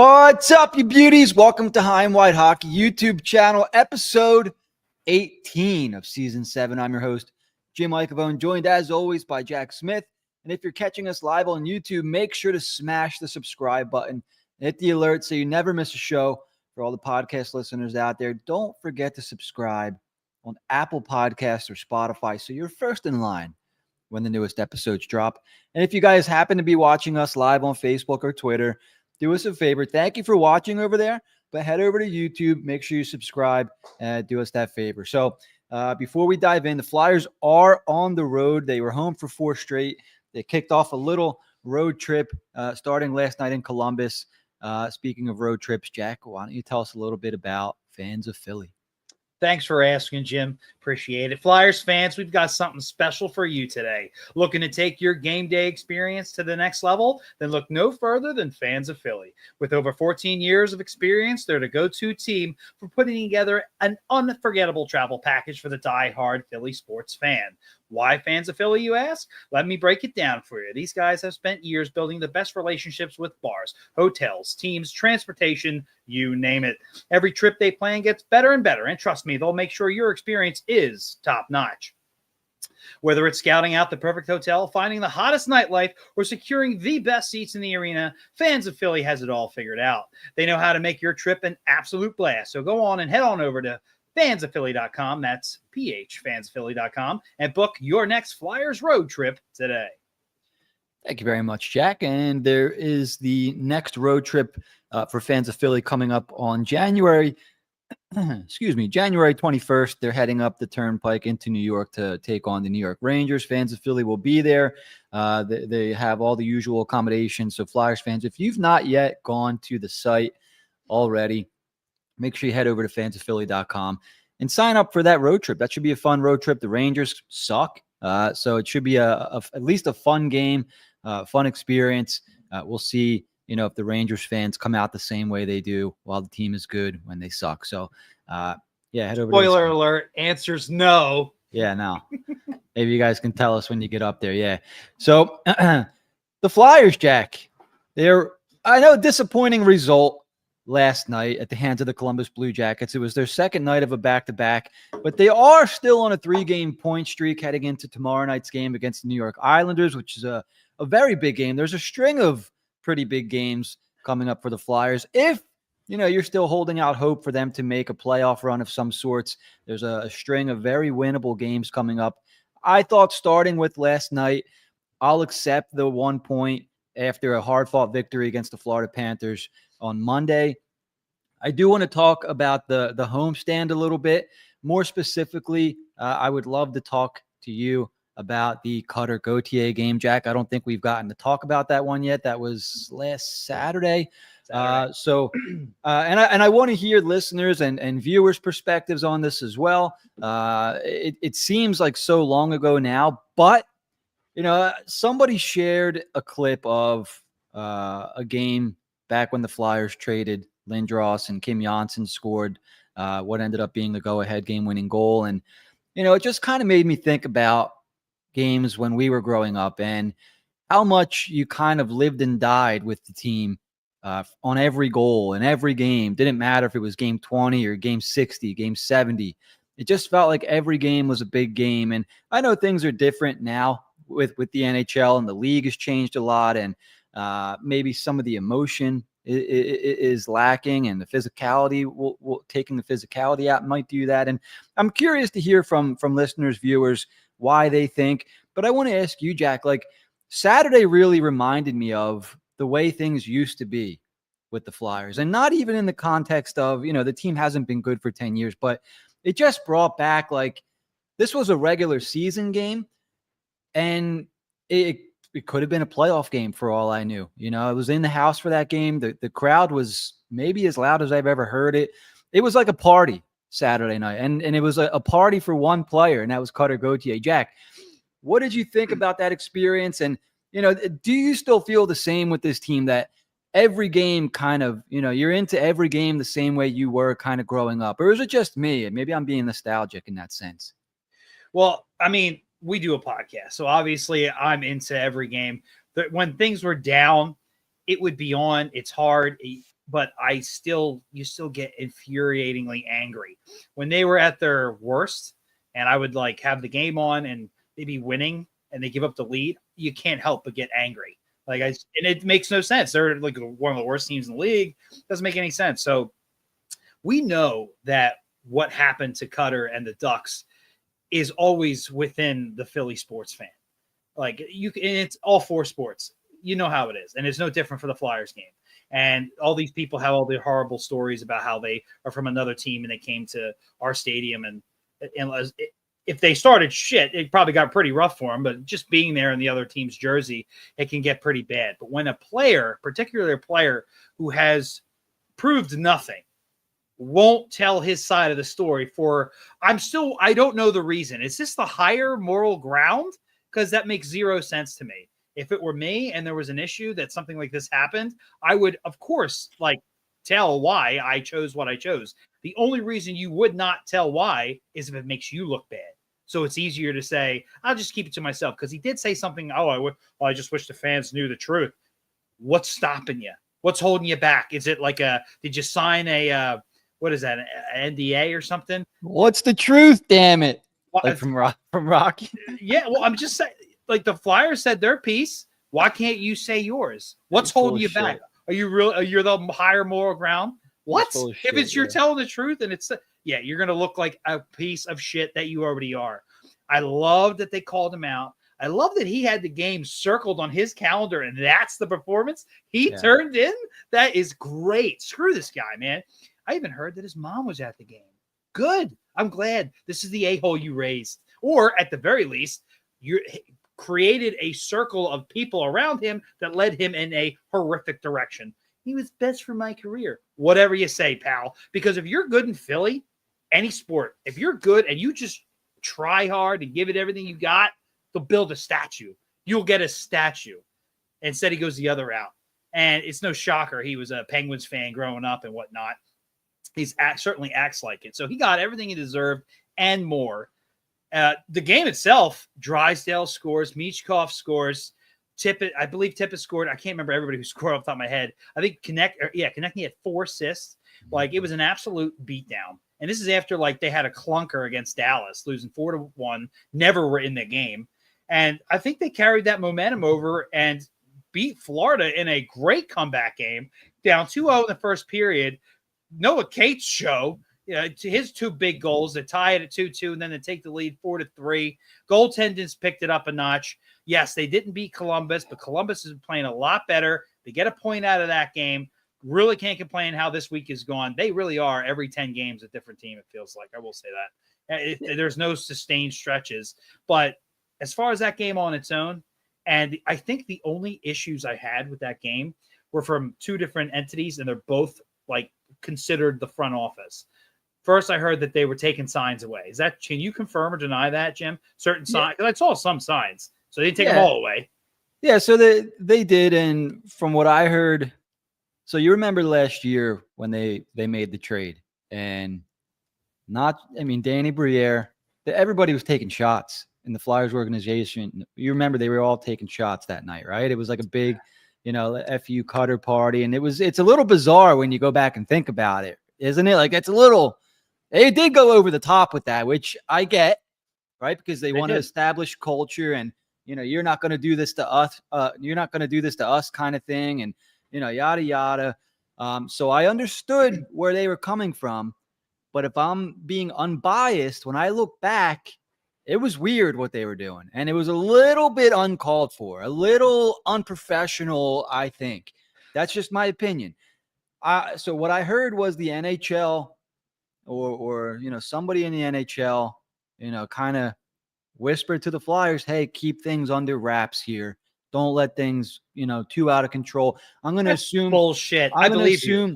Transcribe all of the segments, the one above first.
What's up, you beauties? Welcome to High and Wide Hockey YouTube channel, episode 18 of season 7. I'm your host, Jim Icavone, joined as always by Jack Smith. And if you're catching us live on YouTube, make sure to smash the subscribe button, hit the alert so you never miss a show. For all the podcast listeners out there, don't forget to subscribe on Apple Podcasts or Spotify so you're first in line when the newest episodes drop. And if you guys happen to be watching us live on Facebook or Twitter, do us a favor. Thank you for watching over there, but head over to YouTube. Make sure you subscribe and do us that favor. So before we dive in, the Flyers are on the road. They were home for 4 straight. They kicked off a little road trip starting last night in Columbus. Speaking of road trips, Jack, why don't you tell us a little bit about Fans of Philly? Thanks for asking, Jim. Appreciate it. Flyers fans, we've got something special for you today. Looking to take your game day experience to the next level? Then look no further than Fans of Philly. With over 14 years of experience, they're the go-to team for putting together an unforgettable travel package for the die-hard Philly sports fan. Why Fans of Philly, you ask? Let me break it down for you. These guys have spent years building the best relationships with bars, hotels, teams, transportation, you name it. Every trip they plan gets better and better, and trust me, they'll make sure your experience is top-notch. Whether it's scouting out the perfect hotel, finding the hottest nightlife, or securing the best seats in the arena, Fans of Philly has it all figured out. They know how to make your trip an absolute blast, so go on and head on over to fansofphilly.com, that's fansofphilly.com, and book your next Flyers road trip today. Thank you very much, Jack. And there is the next road trip for Fans of Philly coming up on January 21st. They're heading up the Turnpike into New York to take on the New York Rangers. Fans of Philly will be there. They have all the usual accommodations. So Flyers fans, if you've not yet gone to the site already, make sure you head over to fansofphilly.com and sign up for that road trip. That should be a fun road trip. The Rangers suck, so it should be at least a fun game, fun experience. We'll see, if the Rangers fans come out the same way they do while the team is good when they suck. So, head over. Spoiler alert, answer's no. Yeah, no. Maybe you guys can tell us when you get up there. Yeah. So, the Flyers, Jack, I know, disappointing result last night at the hands of the Columbus Blue Jackets. It was their second night of a back-to-back, but they are still on a 3-game point streak heading into tomorrow night's game against the New York Islanders, which is a very big game. There's a string of pretty big games coming up for the Flyers. If, you're still holding out hope for them to make a playoff run of some sorts, there's a string of very winnable games coming up. I thought starting with last night, I'll accept the 1 point after a hard-fought victory against the Florida Panthers on Monday. I do want to talk about the homestand a little bit. More specifically, I would love to talk to you about the Cutter Gauthier game, Jack. I don't think we've gotten to talk about that one yet. That was last Saturday. And I want to hear listeners and viewers' perspectives on this as well. It seems like so long ago now, but somebody shared a clip of a game back when the Flyers traded Lindros and Kim Janssen scored what ended up being the go-ahead game-winning goal. And, it just kind of made me think about games when we were growing up and how much you kind of lived and died with the team on every goal and every game. Didn't matter if it was game 20 or game 60, game 70. It just felt like every game was a big game. And I know things are different now with the NHL, and the league has changed a lot, and maybe some of the emotion is lacking, and the physicality taking the physicality out might do that. And I'm curious to hear from listeners, viewers, why they think. But I want to ask you, Jack, Saturday really reminded me of the way things used to be with the Flyers, and not even in the context of, the team hasn't been good for 10 years, but it just brought back this was a regular season game, and it could have been a playoff game for all I knew. I was in the house for that game. The crowd was maybe as loud as I've ever heard it. It was like a party Saturday night, and it was a party for one player, and that was Cutter Gauthier. Jack, what did you think about that experience? And, do you still feel the same with this team, that every game kind of, you're into every game the same way you were kind of growing up? Or is it just me? And maybe I'm being nostalgic in that sense. Well, I mean, we do a podcast, so obviously I'm into every game. When things were down, it would be on. It's hard. but you still get infuriatingly angry when they were at their worst. And I would like have the game on and they'd be winning and they give up the lead. You can't help but get angry. And it makes no sense. They're like one of the worst teams in the league. Doesn't make any sense. So we know that what happened to Cutter and the Ducks is always within the Philly sports fan. And it's all four sports. You know how it is. And it's no different for the Flyers game. And all these people have all the horrible stories about how they are from another team and they came to our stadium. And if they started shit, it probably got pretty rough for them. But just being there in the other team's jersey, it can get pretty bad. But when a player, particularly a player who has proved nothing, won't tell his side of the story I don't know the reason. Is this the higher moral ground? Because that makes zero sense to me. If it were me and there was an issue that something like this happened, I would, of course, tell why I chose what I chose. The only reason you would not tell why is if it makes you look bad. So it's easier to say, I'll just keep it to myself. Because he did say something, I just wish the fans knew the truth. What's stopping you? What's holding you back? Is it did you sign what is that, an NDA or something? What's the truth, damn it? From Rocky? Yeah, well, I'm just saying, the Flyers said their piece. Why can't you say yours? What's holding you back? Are you real? You're the higher moral ground? What? If it's you're telling the truth and you're going to look like a piece of shit that you already are. I love that they called him out. I love that he had the game circled on his calendar and that's the performance he turned in. That is great. Screw this guy, man. I even heard that his mom was at the game. Good. I'm glad. This is the a-hole you raised. Or at the very least, you created a circle of people around him that led him in a horrific direction. He was best for my career. Whatever you say, pal. Because if you're good in Philly, any sport, if you're good and you just try hard and give it everything you got, they'll build a statue. You'll get a statue. Instead, he goes the other route. And it's no shocker. He was a Penguins fan growing up and whatnot. Certainly acts like it. So he got everything he deserved and more. The game itself, Drysdale scores, Michkov scores, Tippett, I believe Tippett scored. I can't remember everybody who scored off the top of my head. I think Konechny had 4 assists. It was an absolute beatdown. And this is after they had a clunker against Dallas, losing 4-1, never were in the game. And I think they carried that momentum over and beat Florida in a great comeback game, down 2-0 in the first period. Noah Cates' show, his 2 big goals that tie it at 2-2, and then they take the lead 4-3. Goaltending's picked it up a notch. Yes, they didn't beat Columbus, but Columbus is playing a lot better. They get a point out of that game. Really can't complain how this week is gone. They really are every 10 games a different team, it feels like. I will say that. There's no sustained stretches. But as far as that game on its own, and I think the only issues I had with that game were from 2 different entities, and they're both considered the front office. First, I heard that they were taking signs away. Can you confirm or deny that, Jim? Certain signs, because I saw some signs, so they didn't take them all away. Yeah, so they did, and from what I heard, so you remember last year when they made the trade, and Danny Briere, everybody was taking shots in the Flyers organization. You remember they were all taking shots that night, right? It was like a big, FU Cutter party, and it's a little bizarre when you go back and think about it, isn't it? They did go over the top with that, which I get, right? Because they want to establish culture, and you're not going to do this to us. You're not going to do this to us, kind of thing, and yada yada. So I understood where they were coming from, but if I'm being unbiased, when I look back, it was weird what they were doing, and it was a little bit uncalled for, a little unprofessional. I think that's just my opinion. So what I heard was the NHL. Or somebody in the NHL, kind of whispered to the Flyers, hey, keep things under wraps here. Don't let things, too out of control. I'm going to assume bullshit. I believe you.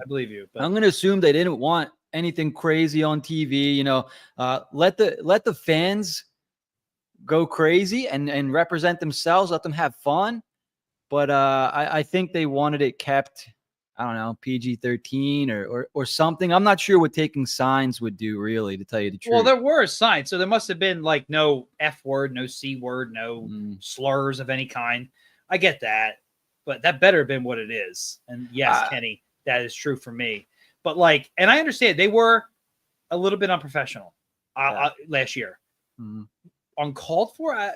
But I'm going to assume they didn't want anything crazy on TV. Let the fans go crazy and represent themselves. Let them have fun. But I think they wanted it kept, I don't know, PG-13 or something. I'm not sure what taking signs would do, really, to tell you the truth. Well, there were signs. So there must have been no F word, no C word, no slurs of any kind. I get that. But that better have been what it is. And yes, Kenny, that is true for me. But like, and I understand they were a little bit unprofessional last year. Mm-hmm. Uncalled for.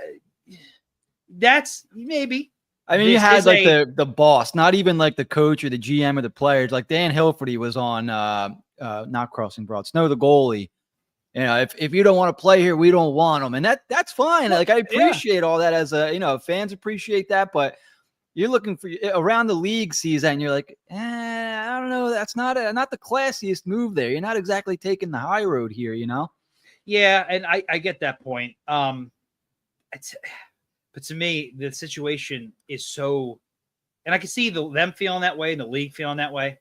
That's maybe. I mean, you had like the boss, not even like the coach or the GM or the players. Like Dan Hilferty was on not Crossing Broad, Snow the goalie. You know, if you don't want to play here, we don't want them, and that's fine. Like I appreciate all that as fans appreciate that, but you're looking for around the league season, and you're like, I don't know, that's not the classiest move there. You're not exactly taking the high road here, you know. Yeah, and I get that point. But to me, the situation is so, and I can see them feeling that way, and the league feeling that way,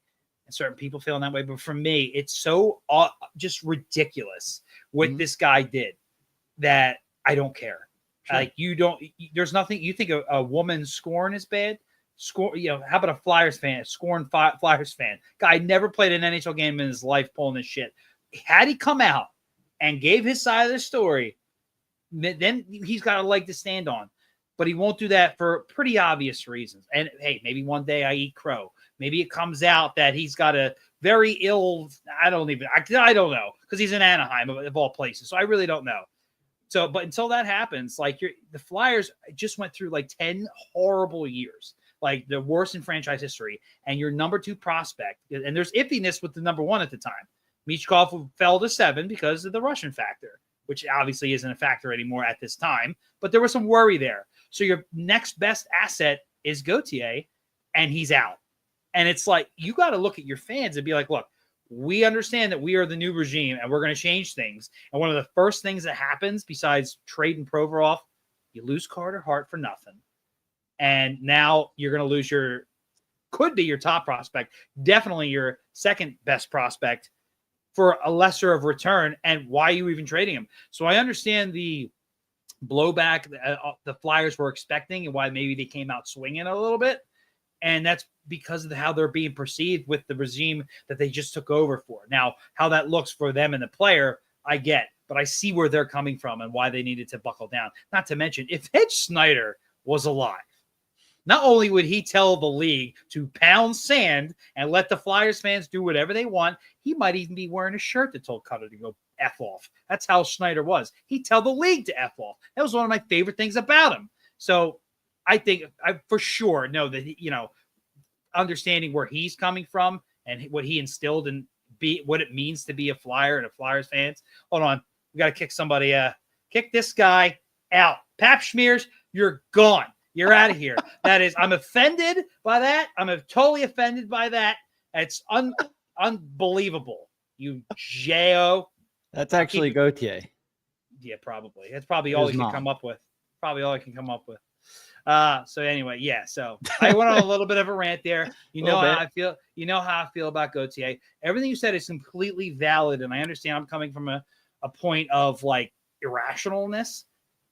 and certain people feeling that way. But for me, it's so just ridiculous what this guy did that I don't care. Sure. Like there's nothing. You think a woman scorn is bad? How about a Flyers fan? Scorn Flyers fan. Guy never played an NHL game in his life, pulling this shit. Had he come out and gave his side of the story, then he's got a leg to stand on. But he won't do that for pretty obvious reasons. And hey, maybe one day I eat crow. Maybe it comes out that he's got a very ill. I don't know, because he's in Anaheim of all places. So I really don't know. So, but until that happens, like the Flyers just went through like 10 horrible years, like the worst in franchise history. And your number 2 prospect, and there's iffiness with the number 1 at the time. Michkov fell to 7 because of the Russian factor, which obviously isn't a factor anymore at this time. But there was some worry there. So your next best asset is Gauthier, and he's out. And it's like, you got to look at your fans and be like, look, we understand that we are the new regime and we're going to change things. And one of the first things that happens besides trading Provorov, you lose Carter Hart for nothing. And now you're going to lose could be your top prospect, definitely your second best prospect for a lesser of return. And why are you even trading him? So I understand the blowback the Flyers were expecting and why maybe they came out swinging a little bit. And that's because of how they're being perceived with the regime that they just took over for. Now, how that looks for them and the player, I get, but I see where they're coming from and why they needed to buckle down. Not to mention, if Ed Snyder was alive, not only would he tell the league to pound sand and let the Flyers fans do whatever they want, he might even be wearing a shirt that told Cutter to go F off. That's how Schneider was. He'd tell the league to F off. That was one of my favorite things about him. So I think I for sure know that, understanding where he's coming from and what he instilled and what it means to be a Flyer and a Flyers fans. Hold on. We got to kick this guy out. Pap Schmears, you're gone. You're out of here. I'm offended by that. I'm totally offended by that. It's unbelievable. You J-O. That's actually Gauthier. Yeah, probably. That's probably all he can come up with. So anyway, yeah. So I went on a little bit of a rant there. You know how I feel. You know how I feel about Gauthier. Everything you said is completely valid, and I understand I'm coming from a point of like irrationalness.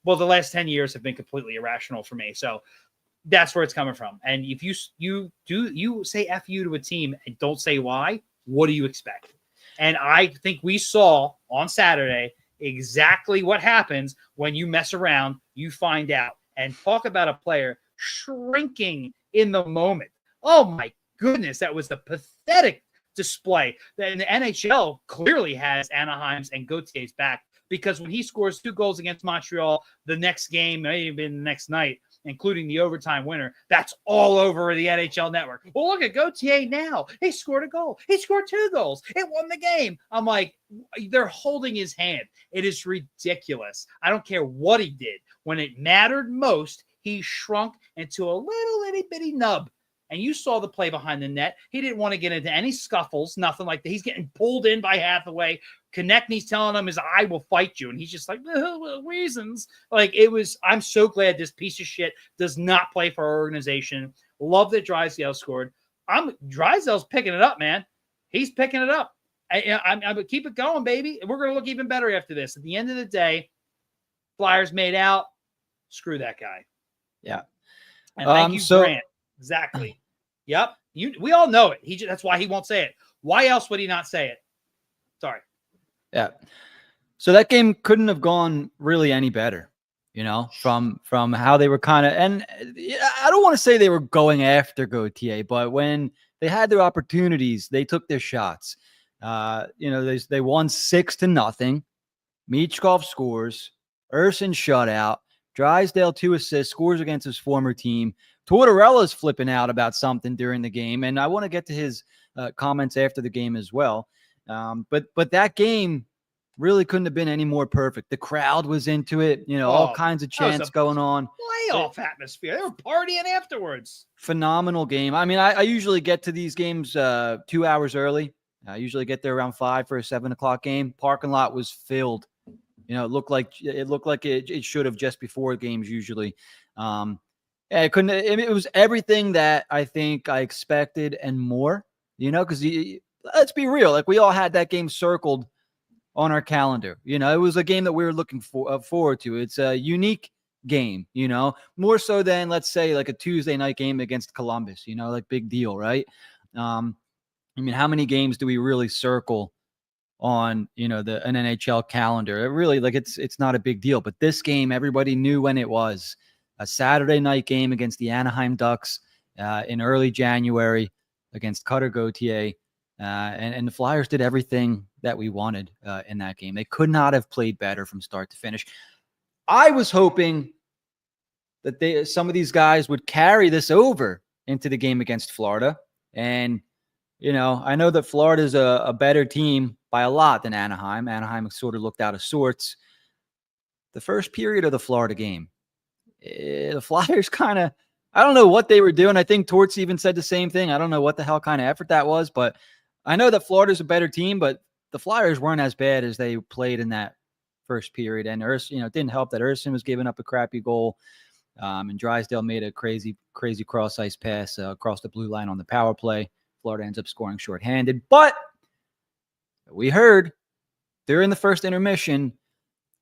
Well, the last 10 years have been completely irrational for me. So that's where it's coming from. And if you say F you to a team and don't say why, what do you expect? And I think we saw on Saturday exactly what happens when you mess around, you find out. And talk about a player shrinking in the moment. Oh, my goodness. That was the pathetic display. And the NHL clearly has Anaheim's and Gauthier's back, because when he scores 2 goals against Montreal the next game, maybe even the next night, including the overtime winner, that's all over the NHL network. Well, look at Gauthier now. He scored a goal. He scored 2 goals. It won the game. I'm like, they're holding his hand. It is ridiculous. I don't care what he did. When it mattered most, he shrunk into a little itty bitty nub. And you saw the play behind the net. He didn't want to get into any scuffles, nothing like that. He's getting pulled in by Hathaway. Konechny's telling him, I will fight you. And he's just like, reasons. Like, I'm so glad this piece of shit does not play for our organization. Love that Drysdale scored. Drysdale's picking it up, man. He's picking it up. I'm going to keep it going, baby. We're going to look even better after this. At the end of the day, Flyers made out. Screw that guy. Yeah. And thank you, Grant. Exactly. Yep. We all know it. That's why he won't say it. Why else would he not say it? Sorry. Yeah. So that game couldn't have gone really any better, from how they were kind of, and I don't want to say they were going after Gauthier, but when They had their opportunities. They took their shots. They won 6-0. Michkov scores. Urson shutout. Drysdale 2 assists, scores against his former team. Tortorella's flipping out about something during the game, and I want to get to his comments after the game as well. But that game really couldn't have been any more perfect. The crowd was into it, all kinds of chants going on. Playoff atmosphere. They were partying afterwards. Phenomenal game. I mean, I usually get to these games 2 hours early. I usually get there around 5 for a 7 o'clock game. Parking lot was filled. It looked like it should have just before games usually. It was everything that I think I expected and more, because let's be real. Like, we all had that game circled on our calendar. It was a game that we were looking forward to. It's a unique game, more so than, let's say, like a Tuesday night game against Columbus, like big deal, right? How many games do we really circle on, an NHL calendar? It really, it's not a big deal, but this game, everybody knew when it was a Saturday night game against the Anaheim Ducks in early January against Cutter Gauthier. And the Flyers did everything that we wanted in that game. They could not have played better from start to finish. I was hoping that some of these guys would carry this over into the game against Florida. And, I know that Florida is a better team by a lot than Anaheim. Anaheim sort of looked out of sorts. The first period of the Florida game, the Flyers I don't know what they were doing. I think Torts even said the same thing. I don't know what the hell kind of effort that was, but I know that Florida's a better team, but the Flyers weren't as bad as they played in that first period. And it didn't help that Urson was giving up a crappy goal. And Drysdale made a crazy cross ice pass across the blue line on the power play. Florida ends up scoring shorthanded. But we heard during the first intermission,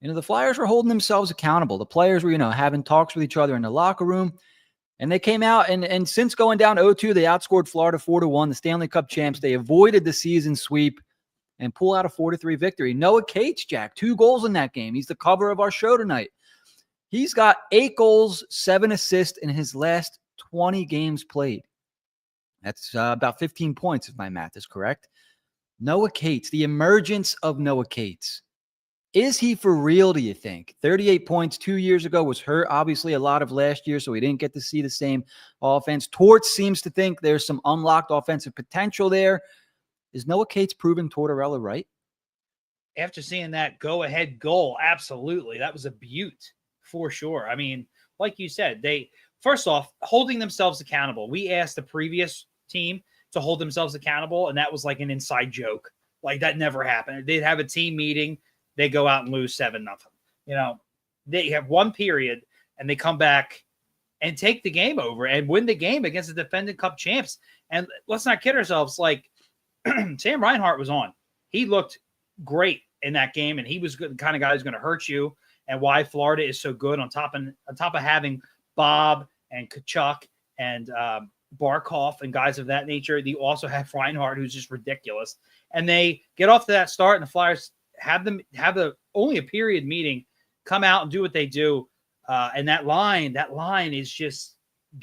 the Flyers were holding themselves accountable. The players were, having talks with each other in the locker room. And they came out, and since going down 0-2, they outscored Florida 4-1, the Stanley Cup champs. They avoided the season sweep and pull out a 4-3 victory. Noah Cates, Jack, 2 goals in that game. He's the cover of our show tonight. He's got 8 goals, 7 assists in his last 20 games played. That's about 15 points, if my math is correct. Noah Cates, the emergence of Noah Cates. Is he for real, do you think? 38 points 2 years ago, was hurt obviously a lot of last year, so we didn't get to see the same offense. Torts seems to think there's some unlocked offensive potential there. Is Noah Cates proving Tortorella right? After seeing that go-ahead goal, absolutely. That was a beaut for sure. I mean, like you said, they, first off, holding themselves accountable. We asked the previous team to hold themselves accountable, and that was like an inside joke. Like, that never happened. They'd have a team meeting. They go out and lose 7-0. They have one period and they come back and take the game over and win the game against the defending Cup champs. And let's not kid ourselves. Like, Sam Reinhart was on. He looked great in that game, and he was the kind of guy who's going to hurt you. And why Florida is so good on top of having Bob and Kachuk and Barkov and guys of that nature. They also have Reinhart, who's just ridiculous. And they get off to that start, and the Flyers have only a period meeting, come out and do what they do. And that line is just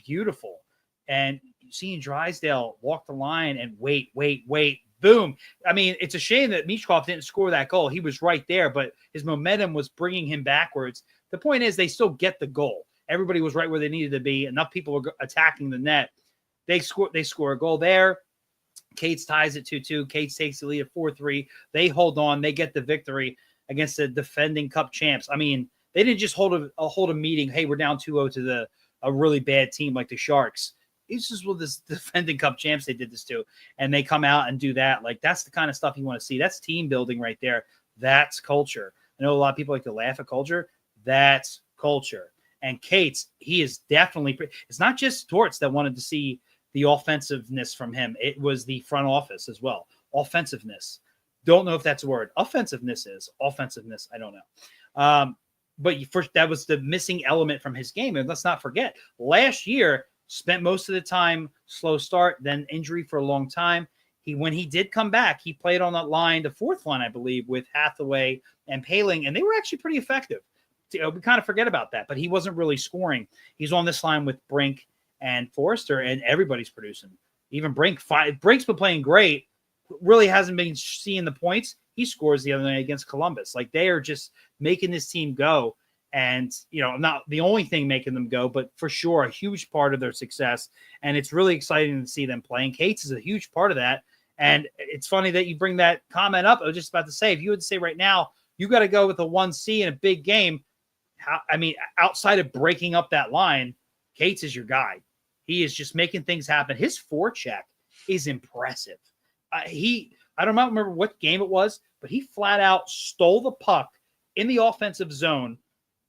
beautiful. And seeing Drysdale walk the line and wait, boom. I mean, it's a shame that Michkov didn't score that goal. He was right there, but his momentum was bringing him backwards. The point is, they still get the goal. Everybody was right where they needed to be. Enough people were attacking the net. They score a goal there. Cates ties it 2-2. Cates takes the lead at 4-3. They hold on. They get the victory against the defending Cup champs. I mean, they didn't just hold a meeting. Hey, we're down 2-0 to a really bad team like the Sharks. It's just with this defending Cup champs they did this to, and they come out and do that. Like, that's the kind of stuff you want to see. That's team building right there. That's culture. I know a lot of people like to laugh at culture. That's culture. And Cates, he is definitely – it's not just Torts that wanted to see the offensiveness from him. It was the front office as well. Offensiveness. Don't know if that's a word. Offensiveness is. Offensiveness, I don't know. But first, that was the missing element from his game. And let's not forget, last year – spent most of the time slow start, then injury for a long time. When he did come back, he played on that line, the fourth line, I believe, with Hathaway and Paling, and they were actually pretty effective. We kind of forget about that, but he wasn't really scoring. He's on this line with Brink and Forrester, and everybody's producing. Even Brink's been playing great. Really hasn't been seeing the points. He scores the other night against Columbus. Like, they are just making this team go. And, not the only thing making them go, but for sure a huge part of their success. And it's really exciting to see them playing. Cates is a huge part of that. And it's funny that you bring that comment up. I was just about to say, if you would say right now, you got to go with a 1C in a big game. Outside of breaking up that line, Cates is your guy. He is just making things happen. His forecheck is impressive. I don't remember what game it was, but he flat out stole the puck in the offensive zone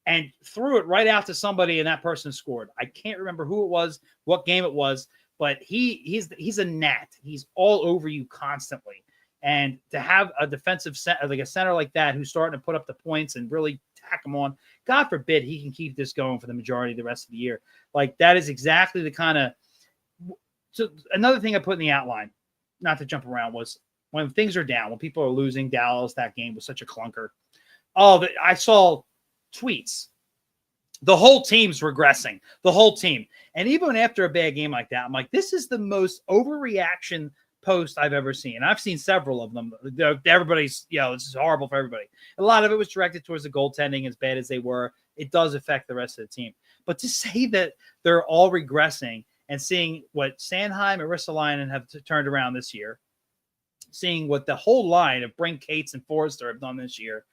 and threw it right out to somebody, and that person scored. I can't remember who it was, what game it was, but he's a gnat. He's all over you constantly. And to have a defensive center, like a center like that, who's starting to put up the points and really tack them on, God forbid he can keep this going for the majority of the rest of the year. Like, that is exactly the kind of. So another thing I put in the outline, not to jump around, was when things are down, when people are losing. Dallas, that game was such a clunker. I saw tweets. The whole team's regressing. The whole team. And even after a bad game like that, I'm like, this is the most overreaction post I've ever seen. I've seen several of them. Everybody's, this is horrible for everybody. A lot of it was directed towards the goaltending, as bad as they were. It does affect the rest of the team. But to say that they're all regressing and seeing what Sanheim and Ristolainen have turned around this year, seeing what the whole line of Brink, Cates, and Forrester have done this year.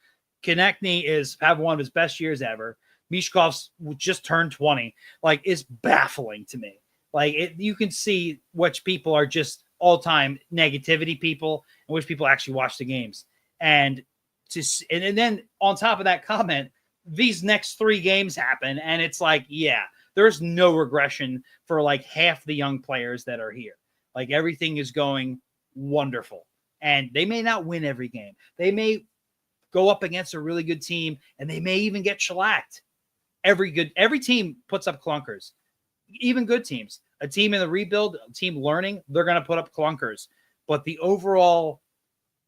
Konechny is having one of his best years ever. Mishkov's just turned 20. Like, it's baffling to me. Like, you can see which people are just all-time negativity people and which people actually watch the games. And then on top of that comment, these next 3 games happen, and it's like, yeah, there's no regression for like half the young players that are here. Like, everything is going wonderful. And they may not win every game. They may go up against a really good team, and they may even get shellacked. Every team puts up clunkers, even good teams. A team in the rebuild, a team learning, they're going to put up clunkers. But the overall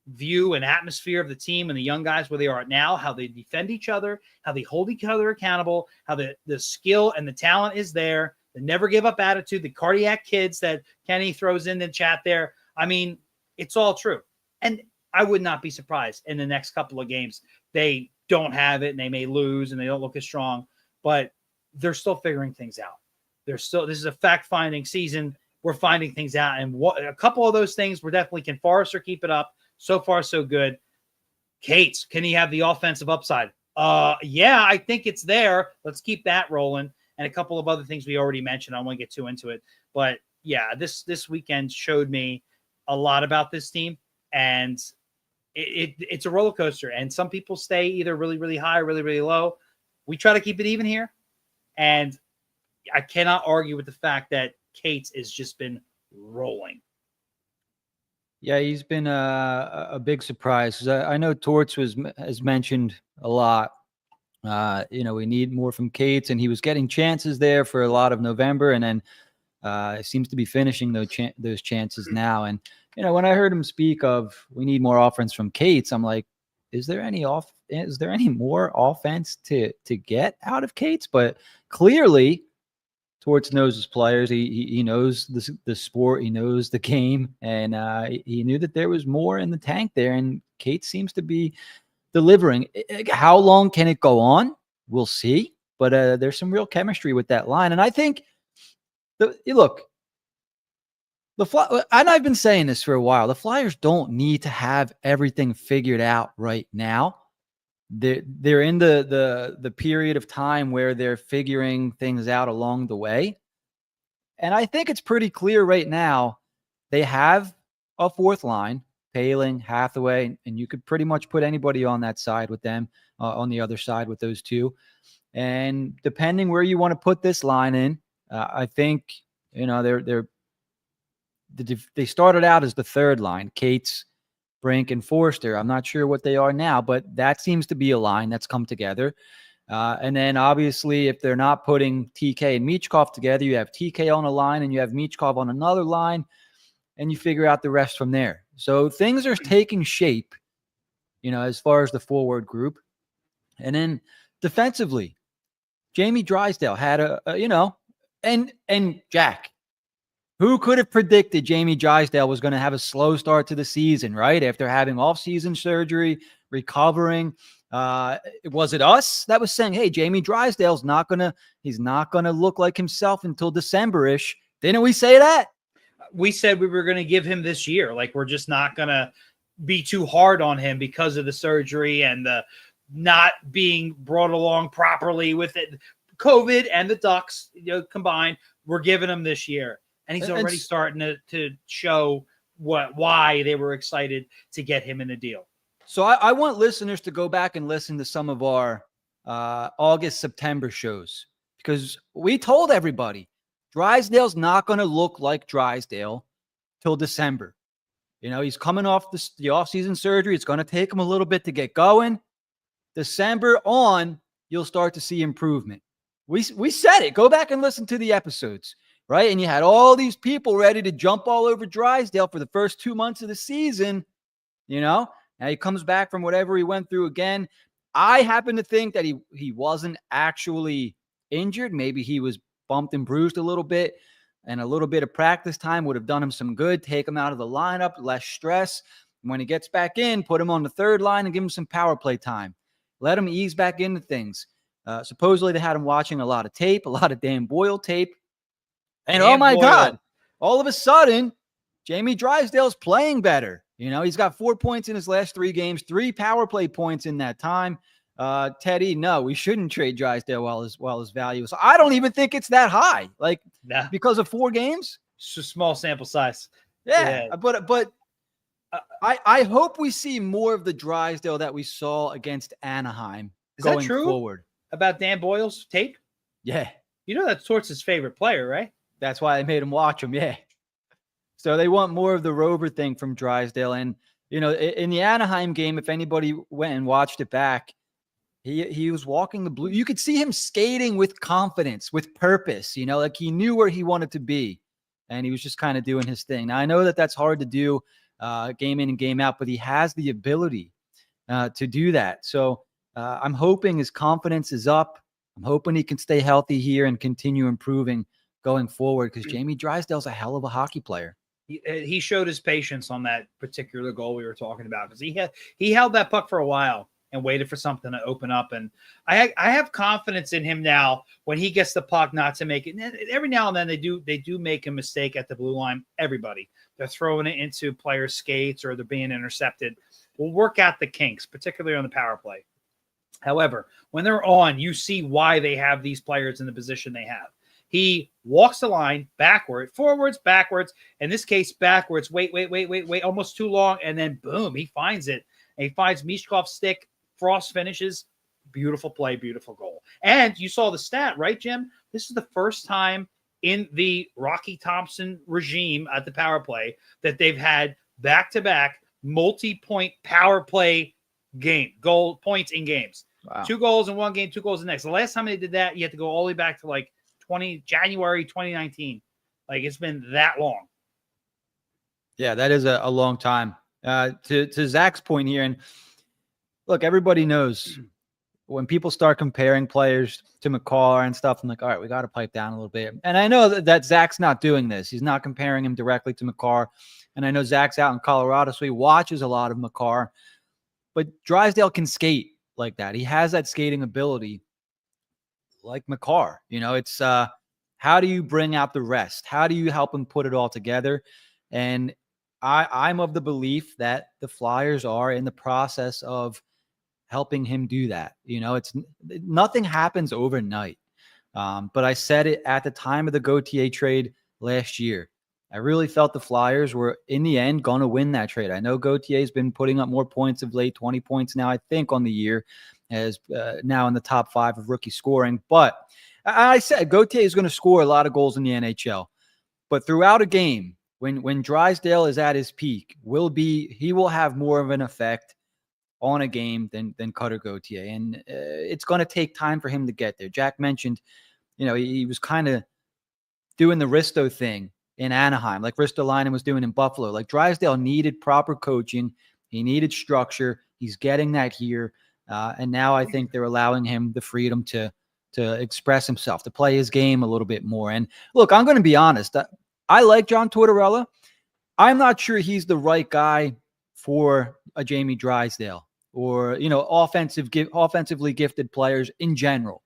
view and atmosphere of the team and the young guys where they are now, how they defend each other, how they hold each other accountable, how the skill and the talent is there, the never give up attitude, the cardiac kids that Kenny throws in the chat there. I mean, it's all true. And I would not be surprised in the next couple of games they don't have it and they may lose and they don't look as strong, but they're still figuring things out. This is a fact-finding season. We're finding things out. And a couple of those things were definitely, can Forrester keep it up? So far, so good. Cates, can he have the offensive upside? Yeah, I think it's there. Let's keep that rolling. And a couple of other things we already mentioned. I won't get too into it. But yeah, this weekend showed me a lot about this team. And it's a roller coaster. And some people stay either really, really high or really, really low. We try to keep it even here. And I cannot argue with the fact that Cates has just been rolling. Yeah, he's been a big surprise. I know Torts has mentioned a lot. We need more from Cates, and he was getting chances there for a lot of November, and then seems to be finishing those chances now. And when I heard him speak of we need more offense from Cates, I'm like, is there any more offense to get out of Cates? But clearly, Torts knows his players. He knows the sport. He knows the game, and he knew that there was more in the tank there. And Cates seems to be delivering. How long can it go on? We'll see. But there's some real chemistry with that line, and I think and I've been saying this for a while. The Flyers don't need to have everything figured out right now. They're in the period of time where they're figuring things out along the way. And I think it's pretty clear right now they have a fourth line, Paling, Hathaway, and you could pretty much put anybody on that side with them, on the other side with those two. And depending where you want to put this line in, I think, they started out as the third line, Cates, Brink, and Forster. I'm not sure what they are now, but that seems to be a line that's come together. And then obviously, if they're not putting TK and Michkov together, you have TK on a line and you have Michkov on another line, and you figure out the rest from there. So things are taking shape, as far as the forward group. And then defensively, Jamie Drysdale had and Jack, Who could have predicted Jamie Drysdale was going to have a slow start to the season, right? After having off-season surgery, recovering. Was it us that was saying, hey, Jamie Drysdale's he's not going to look like himself until December-ish? Didn't we say that? We said we were going to give him this year. Like, we're just not going to be too hard on him because of the surgery and the not being brought along properly with it. COVID and the Ducks, combined, we're giving him this year. And he's already starting to show why they were excited to get him in the deal. So I want listeners to go back and listen to some of our August, September shows, because we told everybody Drysdale's not going to look like Drysdale till December. He's coming off the offseason surgery. It's going to take him a little bit to get going. December on, you'll start to see improvement. We said it. Go back and listen to the episodes. Right. And you had all these people ready to jump all over Drysdale for the first 2 months of the season. Now he comes back from whatever he went through again. I happen to think that he wasn't actually injured. Maybe he was bumped and bruised a little bit, and a little bit of practice time would have done him some good. Take him out of the lineup, less stress. When he gets back in, put him on the third line and give him some power play time. Let him ease back into things. Supposedly they had him watching a lot of tape, a lot of Dan Boyle tape. And oh my God, all of a sudden, Jamie Drysdale's playing better. He's got 4 points in his last 3 games, 3 power play points in that time. Teddy, no, we shouldn't trade Drysdale while his value. So I don't even think it's that high. Because of 4 games. It's a small sample size. Yeah. But I hope we see more of the Drysdale that we saw against Anaheim going forward. About Dan Boyle's tape? Yeah. That's Torts' favorite player, right? That's why they made him watch him. Yeah. So they want more of the rover thing from Drysdale. And, in the Anaheim game, if anybody went and watched it back, he was walking the blue. You could see him skating with confidence, with purpose, like he knew where he wanted to be. And he was just kind of doing his thing. Now, I know that that's hard to do game in and game out, but he has the ability to do that. So I'm hoping his confidence is up. I'm hoping he can stay healthy here and continue improving going forward, because Jamie Drysdale's a hell of a hockey player. He showed his patience on that particular goal we were talking about, because he held that puck for a while and waited for something to open up. And I have confidence in him now when he gets the puck not to make it. Every now and then they do make a mistake at the blue line. Everybody, they're throwing it into players' skates or they're being intercepted. We'll work out the kinks, particularly on the power play. However, when they're on, you see why they have these players in the position they have. He walks the line backward, forwards, backwards. In this case, backwards. Wait, almost too long. And then, boom, he finds it. And he finds Mishkov's stick. Frost finishes. Beautiful play, beautiful goal. And you saw the stat, right, Jim? This is the first time in the Rocky Thompson regime at the power play that they've had back-to-back multi-point power play goal points in games. Wow. 2 goals in one game, 2 goals in the next. The last time they did that, you have to go all the way back to January 2019. It's been that long. Yeah, that is a long time. To Zach's point here, and look, everybody knows when people start comparing players to McCarr and stuff, I'm like, all right, we got to pipe down a little bit. And I know that Zach's not doing this. He's not comparing him directly to McCarr. And I know Zach's out in Colorado, so he watches a lot of McCarr. But Drysdale can skate like that. He has that skating ability like McCarr. It's how do you bring out the rest? How do you help him put it all together? And I'm of the belief that the Flyers are in the process of helping him do that. It's nothing happens overnight. But I said it at the time of the Gauthier trade last year. I really felt the Flyers were, in the end, going to win that trade. I know Gauthier's been putting up more points of late, 20 points now, I think, on the year, as now in the top 5 of rookie scoring. But I said Gauthier is going to score a lot of goals in the NHL. But throughout a game, when Drysdale is at his peak, he will have more of an effect on a game than Cutter Gauthier. And it's going to take time for him to get there. Jack mentioned, he was kind of doing the Risto thing in Anaheim, like Ristolainen was doing in Buffalo. Like Drysdale needed proper coaching. He needed structure. He's getting that here. And now I think they're allowing him the freedom to express himself, to play his game a little bit more. And look, I'm going to be honest. I like John Tortorella. I'm not sure he's the right guy for a Jamie Drysdale or, offensively gifted players in general,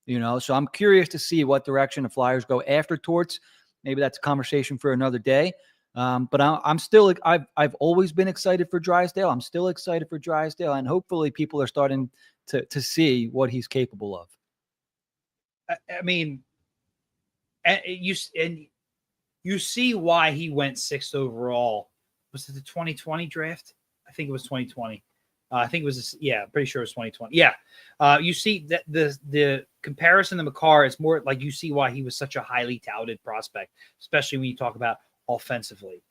so I'm curious to see what direction the Flyers go after Torts. Maybe that's a conversation for another day. But I'm still, I've always been excited for Drysdale. I'm still excited for Drysdale, and hopefully people are starting to see what he's capable of. I mean, you see why he went 6th overall. Was it the 2020 draft? I think it was 2020. I think it was, pretty sure it was 2020. Yeah. You see that the comparison to Makar is more like, you see why he was such a highly touted prospect, especially when you talk about offensively.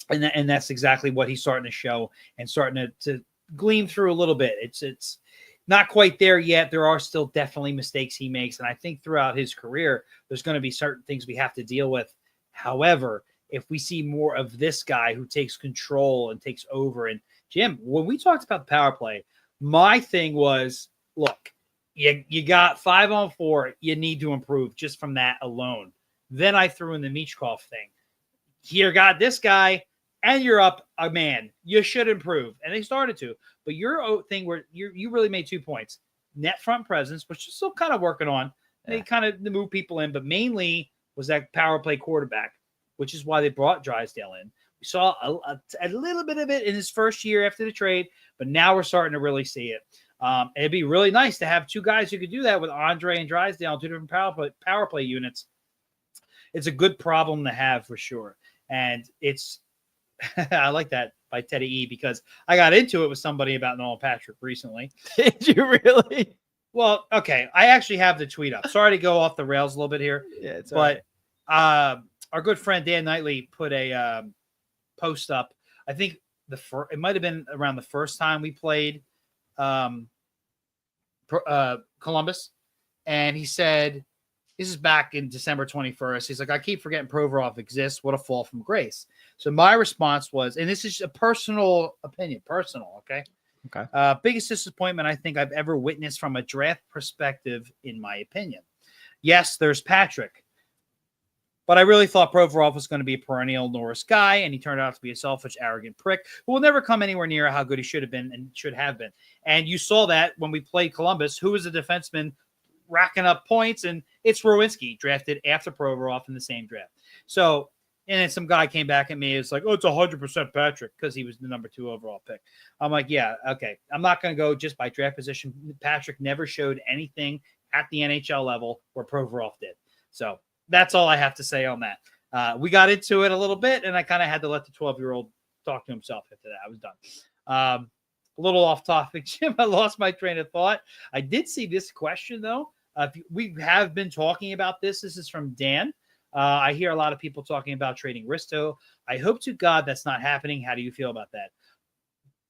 And that's exactly what he's starting to show and starting to gleam through a little bit. It's not quite there yet. There are still definitely mistakes he makes. And I think throughout his career, there's going to be certain things we have to deal with. However, if we see more of this guy who takes control and takes over, and Jim, when we talked about the power play, my thing was, look, you got 5-on-4, you need to improve just from that alone. Then I threw in the Michkov thing. Here, got this guy, and you're up a man. You should improve. And they started to. But your thing where you really made 2 points. Net front presence, which is still kind of working on. They kind of move people in, but mainly was that power play quarterback, which is why they brought Drysdale in. We saw a little bit of it in his first year after the trade, but now we're starting to really see it. It'd be really nice to have 2 guys who could do that with Andre and Drysdale, 2 different power play units. It's a good problem to have for sure. And it's I like that by Teddy E, because I got into it with somebody about Nolan Patrick recently. Did you really? Well, okay. I actually have the tweet up. Sorry to go off the rails a little bit here. Yeah, it's but our good friend Dan Knightley put a post up. I think it might have been around the first time we played Columbus, and he said, this is back in December 21st. He's like, I keep forgetting Provorov exists. What a fall from grace. So my response was, and this is a personal opinion, okay? Okay. Biggest disappointment I think I've ever witnessed from a draft perspective, in my opinion. Yes, there's Patrick, but I really thought Provorov was going to be a perennial Norris guy, and he turned out to be a selfish, arrogant prick who will never come anywhere near how good he should have been and should have been. And you saw that when we played Columbus, who was a defenseman racking up points, and it's Rowinski, drafted after Provorov in the same draft. So, and then some guy came back at me. It's like, oh, it's 100% Patrick because he was the number 2 overall pick. I'm like, yeah, okay. I'm not going to go just by draft position. Patrick never showed anything at the NHL level where Provorov did. So that's all I have to say on that. We got into it a little bit, and I kind of had to let the 12-year-old talk to himself after that. I was done. A little off topic, Jim. I lost my train of thought. I did see this question, though. We have been talking about this. This is from Dan. I hear a lot of people talking about trading Risto. I hope to God that's not happening. How do you feel about that?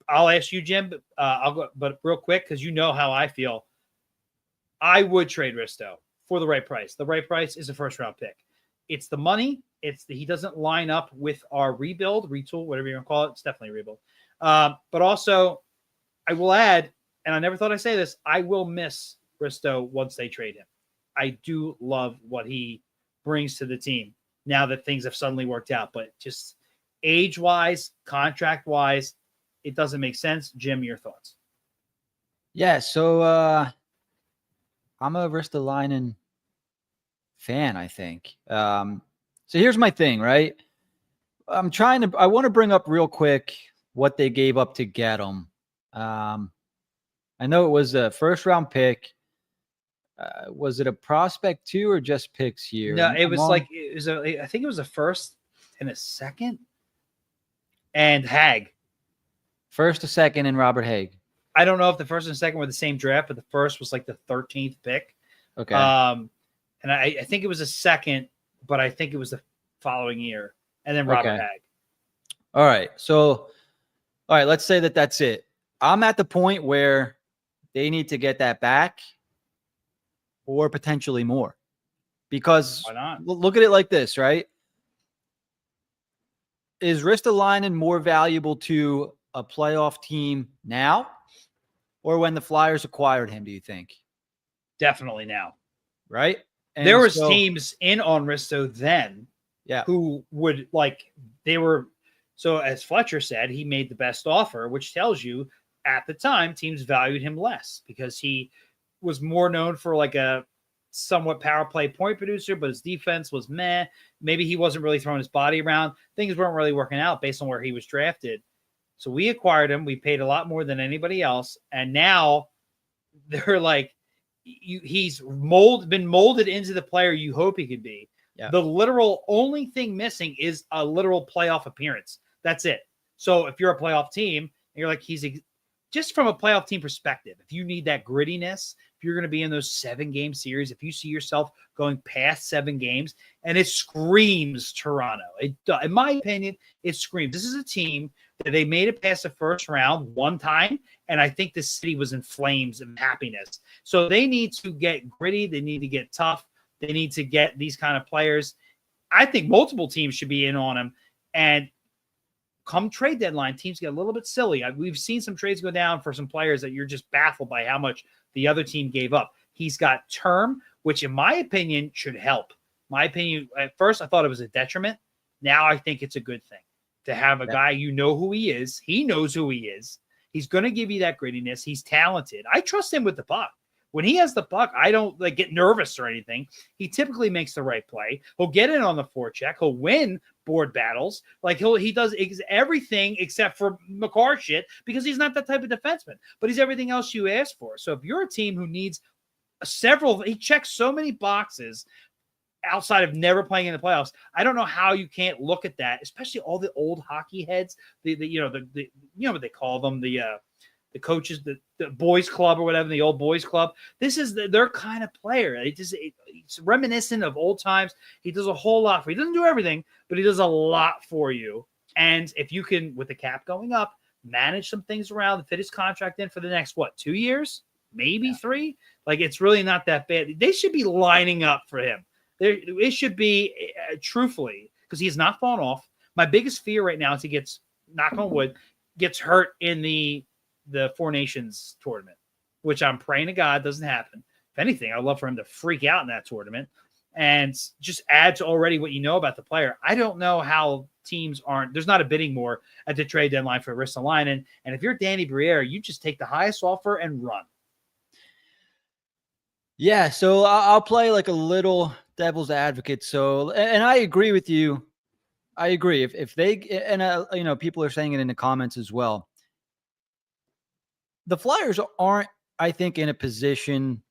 I'll ask you, Jim, but I'll go, but real quick, because you know how I feel. I would trade Risto for the right price. The right price is a first-round pick. It's the money. He doesn't line up with our rebuild, retool, whatever you want to call it. It's definitely a rebuild. But also, I will add, and I never thought I'd say this, I will miss Risto once they trade him. I do love what he brings to the team now that things have suddenly worked out, but just age-wise, contract-wise, it doesn't make sense. Jim, your thoughts? Yeah, so I'm a Ristolainen fan, I think. So here's my thing, right? I want to bring up real quick what they gave up to get him. I know it was a first-round pick. Was it a prospect too, or just picks here? No, it was like I think it was a first and a second, and Haig. First, a second, and Robert Haig. I don't know if the first and second were the same draft, but the first was like the 13th pick. Okay. And I think it was a second, but I think it was the following year, and then Robert Haig. All right. So, all right, let's say that's it. I'm at the point where they need to get that back, or potentially more, because why not? Look at it like this, right? Is Ristolainen more valuable to a playoff team now, or when the Flyers acquired him, do you think? Definitely now. Right? And there was teams in on Risto then Yeah. who would they were. So as Fletcher said, he made the best offer, which tells you at the time teams valued him less because he was more known for like a somewhat power play point producer, but his defense was meh. Maybe he wasn't really throwing his body around. Things weren't really working out based on where he was drafted. So we acquired him. We paid a lot more than anybody else. And now they're like, he's been molded into the player you hope he could be. Yeah. The literal only thing missing is a literal playoff appearance. That's it. So if you're a playoff team, and you're like, just from a playoff team perspective, if you need that grittiness, if you're going to be in those 7-game series, if you see yourself going past 7 games, and it screams Toronto. In my opinion, it screams. This is a team that they made it past the first round one time, and I think the city was in flames of happiness. So they need to get gritty. They need to get tough. They need to get these kind of players. I think multiple teams should be in on him. And come trade deadline, teams get a little bit silly. We've seen some trades go down for some players that you're just baffled by how much the other team gave up. He's got term, which in my opinion should help. My opinion, at first I thought it was a detriment. Now I think it's a good thing to have a guy, you know who he is. He knows who he is. He's going to give you that grittiness. He's talented. I trust him with the puck. When he has the puck, I don't get nervous or anything. He typically makes the right play. He'll get in on the forecheck. He'll win board battles. He does everything except for McCarr shit because he's not that type of defenseman. But he's everything else you ask for. So if you're a team who needs he checks so many boxes outside of never playing in the playoffs. I don't know how you can't look at that, especially all the old hockey heads. The what they call them, the coaches, the boys club or whatever, the old boys club. This is their kind of player. It's reminiscent of old times. He does a whole lot for you. He doesn't do everything, but he does a lot for you. And if you can, with the cap going up, manage some things around and fit his contract in for the next, 2 years, maybe 3? It's really not that bad. They should be lining up for him. It should be, truthfully, because he has not fallen off. My biggest fear right now is he gets, knock on wood, gets hurt in the Four Nations tournament, which I'm praying to God doesn't happen. If anything, I'd love for him to freak out in that tournament and just add to already what you know about the player. I don't know how teams there's not a bidding war at the trade deadline for Ristolainen. And if you're Danny Briere, you just take the highest offer and run. Yeah, so I'll play like a little devil's advocate. So, and I agree with you. I agree. If they, and people are saying it in the comments as well. The Flyers aren't, I think, in a position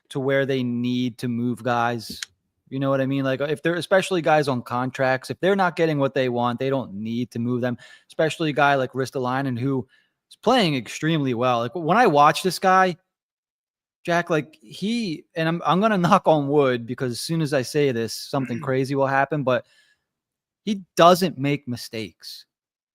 to where they need to move guys. You know what I mean? If they're, especially guys on contracts, if they're not getting what they want, they don't need to move them. Especially a guy like Ristolainen, who is playing extremely well. When I watch this guy, Jack, and I'm going to knock on wood because as soon as I say this, something crazy will happen, but he doesn't make mistakes.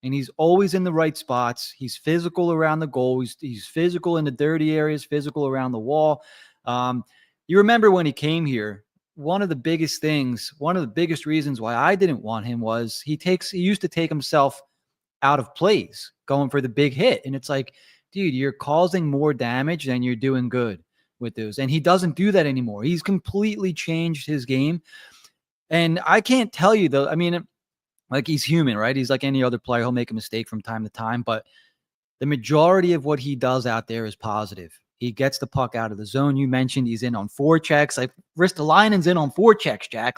And he's always in the right spots. He's physical around the goal. He's physical in the dirty areas, physical around the wall. You remember when he came here, one of the biggest reasons why I didn't want him was he used to take himself out of plays going for the big hit. And it's like, dude, you're causing more damage than you're doing good with those. And he doesn't do that anymore. He's completely changed his game. And I can't tell you though, I mean, he's human, right? He's like any other player. He'll make a mistake from time to time, but the majority of what he does out there is positive. He gets the puck out of the zone. You mentioned he's in on forechecks. Ristolainen's in on forechecks, Jack.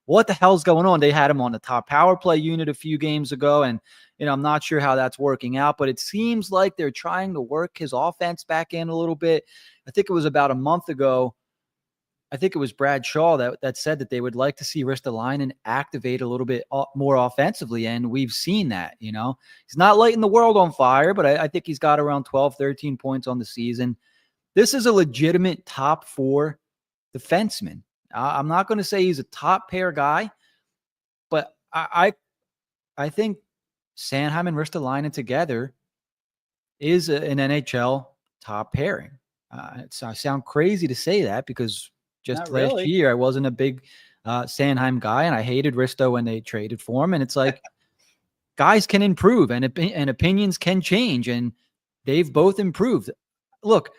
What the hell's going on? They had him on the top power play unit a few games ago, and I'm not sure how that's working out, but it seems like they're trying to work his offense back in a little bit. I think it was about a month ago. I think it was Brad Shaw that said that they would like to see Ristolainen activate a little bit more offensively, and we've seen that. He's not lighting the world on fire, but I think he's got around 12, 13 points on the season. This is a legitimate top 4 defenseman. I'm not going to say he's a top pair guy, but I think Sanheim and Ristolainen together is an NHL top pairing. I sound crazy to say that because just last year I wasn't a big Sanheim guy, and I hated Risto when they traded for him. And it's like guys can improve, and opinions can change, and they've both improved. Look,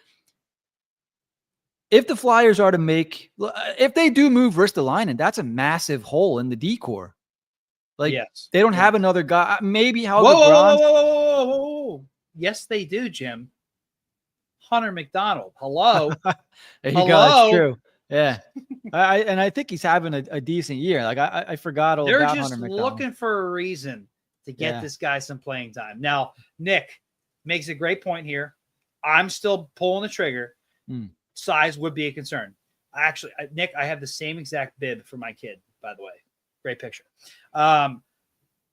if the Flyers are to if they do move Ristolainen, that's a massive hole in the D-core. Like yes. they don't have another guy. Maybe how Whoa, whoa, whoa, LeBron's. whoa, whoa, whoa, whoa, whoa. Yes, they do, Jim. Hunter McDonald. Hello. There you go. That's Hello. true. Yeah. I think he's having a decent year. Like I forgot all They're about Hunter just McDonald. looking for a reason to get Yeah. this guy some playing time. Now, Nick makes a great point here. I'm still pulling the trigger. Size would be a concern. Actually, Nick, I have the same exact bib for my kid, by the way. Great picture.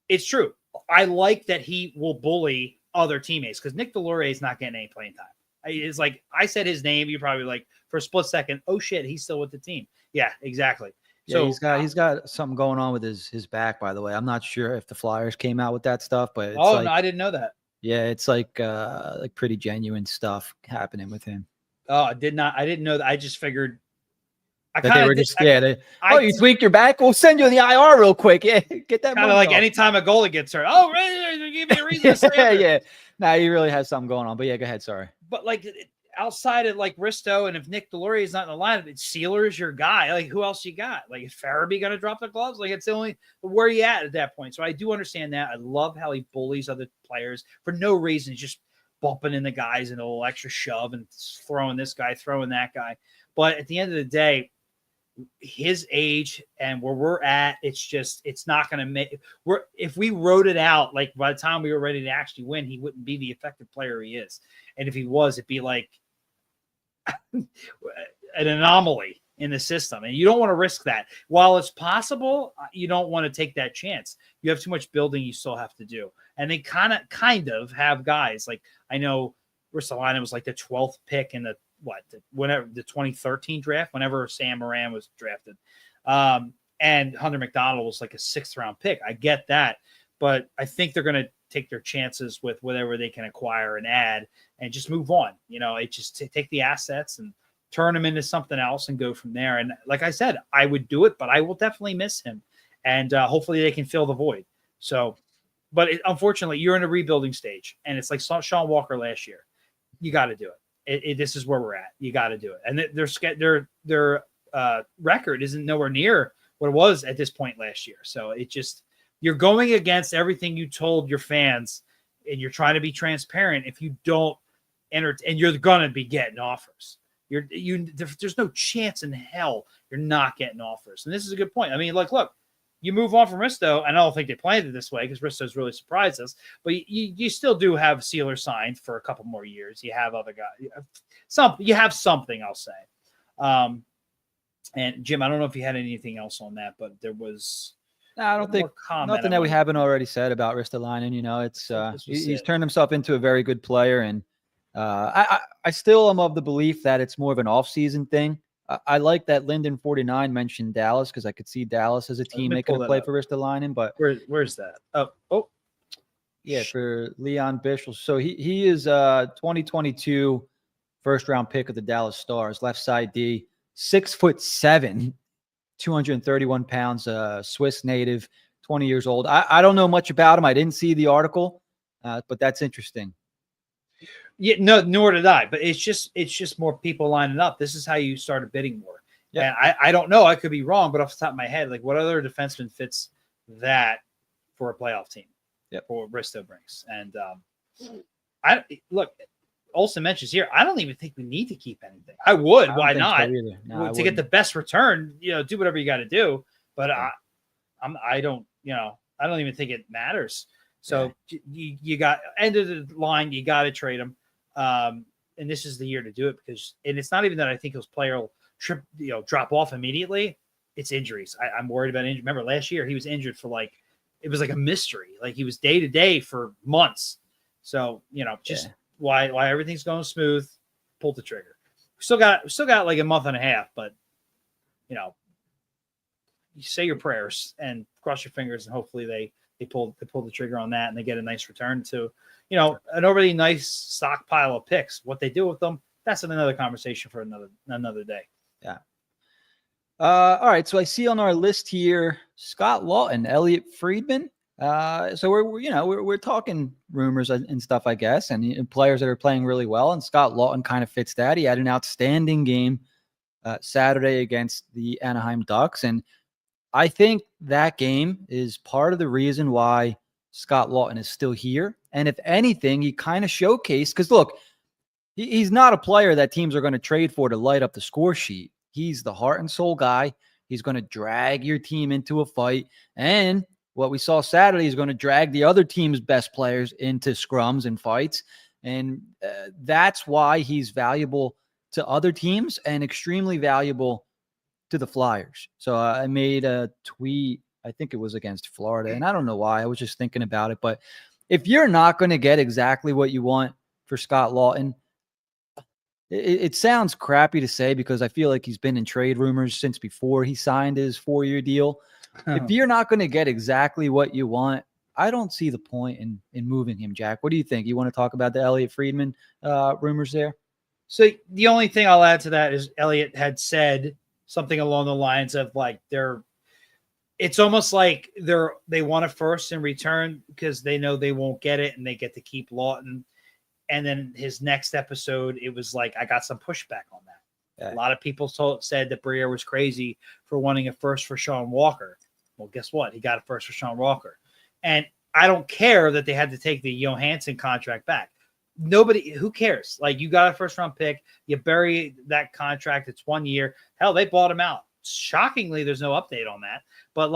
It's true. I like that he will bully other teammates because Nick Delorier is not getting any playing time. It's like I said his name, you're probably like for a split second, oh shit, he's still with the team. Yeah, exactly. Yeah, So he's got something going on with his back, by the way. I'm not sure if the Flyers came out with that stuff, but it's no, like, I didn't know that. yeah, it's like pretty genuine stuff happening with him. Oh, I didn't know that. I just figured That they were just you tweaked your back. We'll send you in the IR real quick. Yeah, get that. Kind of like anytime a goalie gets hurt. Oh, really? Give me a reason to stay yeah. Nah, he really has something going on. But yeah, go ahead. Sorry. But like outside of like Risto, and if Nick Delorier is not in the lineup, it's Sealer's your guy. Like who else you got? Like is Farabee going to drop the gloves? Like it's the only where you at that point. So I do understand that. I love how he bullies other players for no reason. He's just bumping in the guys and a little extra shove and throwing this guy, throwing that guy. But at the end of the day, his age and where we're at, it's not going to make if we wrote it out, like by the time we were ready to actually win, he wouldn't be the effective player he is. And if he was, it'd be like an anomaly in the system. And you don't want to risk that. While it's possible, you don't want to take that chance. You have too much building you still have to do. And they kind of have guys like, I know Ristolainen was like the 12th pick in the 2013 draft, whenever Sam Moran was drafted. And Hunter McDonald was like a 6th round pick. I get that, but I think they're going to take their chances with whatever they can acquire and add and just move on. You know, it just take the assets and turn them into something else and go from there. And like I said, I would do it, but I will definitely miss him. And hopefully they can fill the void. So, but unfortunately you're in a rebuilding stage and it's like Sean Walker last year. You got to do it. This is where we're at. You got to do it. And their record isn't nowhere near what it was at this point last year. So it just, you're going against everything you told your fans and you're trying to be transparent. If you don't enter, and you're going to be getting offers, there's no chance in hell you're not getting offers. And this is a good point. I mean, look, you move on from Risto, and I don't think they planned it this way because Risto's really surprised us. But you still do have Sealer signed for a couple more years. You have other guys. You have something, I'll say. And Jim, I don't know if you had anything else on that, but there was. No, I don't think nothing that we haven't already said about Ristolainen. You know, it's he's turned himself into a very good player, and I still am of the belief that it's more of an off-season thing. I like that Linden 49 mentioned Dallas because I could see Dallas as a team making a play for Ristolainen. But where's that? Oh, yeah, for Leon Bischel. So he is 2022 first-round pick of the Dallas Stars, left side D, 6'7", 231 pounds, Swiss native, 20 years old. I don't know much about him. I didn't see the article, but that's interesting. Yeah, no, nor did I. But it's just more people lining up. This is how you start a bidding war. Yeah, and I don't know. I could be wrong, but off the top of my head, like what other defenseman fits that for a playoff team? Yeah, for what Bristow brings. And I look. Olsen mentions here, I don't even think we need to keep anything. I would. Why not? So no, to get the best return, do whatever you got to do. But I don't even think it matters. So you got end of the line. You got to trade him. And this is the year to do it and it's not even that I think his player will drop off immediately. It's injuries. I'm worried about injury. Remember last year he was injured for it was like a mystery. Like he was day to day for months. So, why everything's going smooth, pull the trigger. We still got like a month and a half, but you say your prayers and cross your fingers and hopefully they pull the trigger on that and they get a nice return to, an already nice stockpile of picks. What they do with them, that's another conversation for another day. Yeah. All right. So I see on our list here, Scott Lawton, Elliot Friedman. So we're talking rumors and stuff, I guess, and players that are playing really well. And Scott Lawton kind of fits that. He had an outstanding game Saturday against the Anaheim Ducks. And I think that game is part of the reason why Scott Lawton is still here. And if anything, he kind of showcased, because look, he's not a player that teams are going to trade for to light up the score sheet. He's the heart and soul guy. He's going to drag your team into a fight. And what we saw Saturday is going to drag the other team's best players into scrums and fights. And that's why he's valuable to other teams and extremely valuable to the Flyers. So I made a tweet, I think it was against Florida, and I don't know why. I was just thinking about it. But if you're not going to get exactly what you want for Scott Lawton, it sounds crappy to say because I feel like he's been in trade rumors since before he signed his 4-year deal. If you're not going to get exactly what you want, I don't see the point in moving him, Jack. What do you think? You want to talk about the Elliot Friedman rumors there? So the only thing I'll add to that is Elliot had said something along the lines of like it's almost like they want a first in return because they know they won't get it and they get to keep Lawton. And then his next episode, it was like, I got some pushback on that. Yeah. A lot of people said that Briere was crazy for wanting a first for Sean Walker. Well, guess what? He got a first for Sean Walker. And I don't care that they had to take the Johansson contract back. Nobody, who cares? Like, you got a first round pick, you bury that contract, it's 1 year. Hell, they bought him out. Shockingly, there's no update on that. But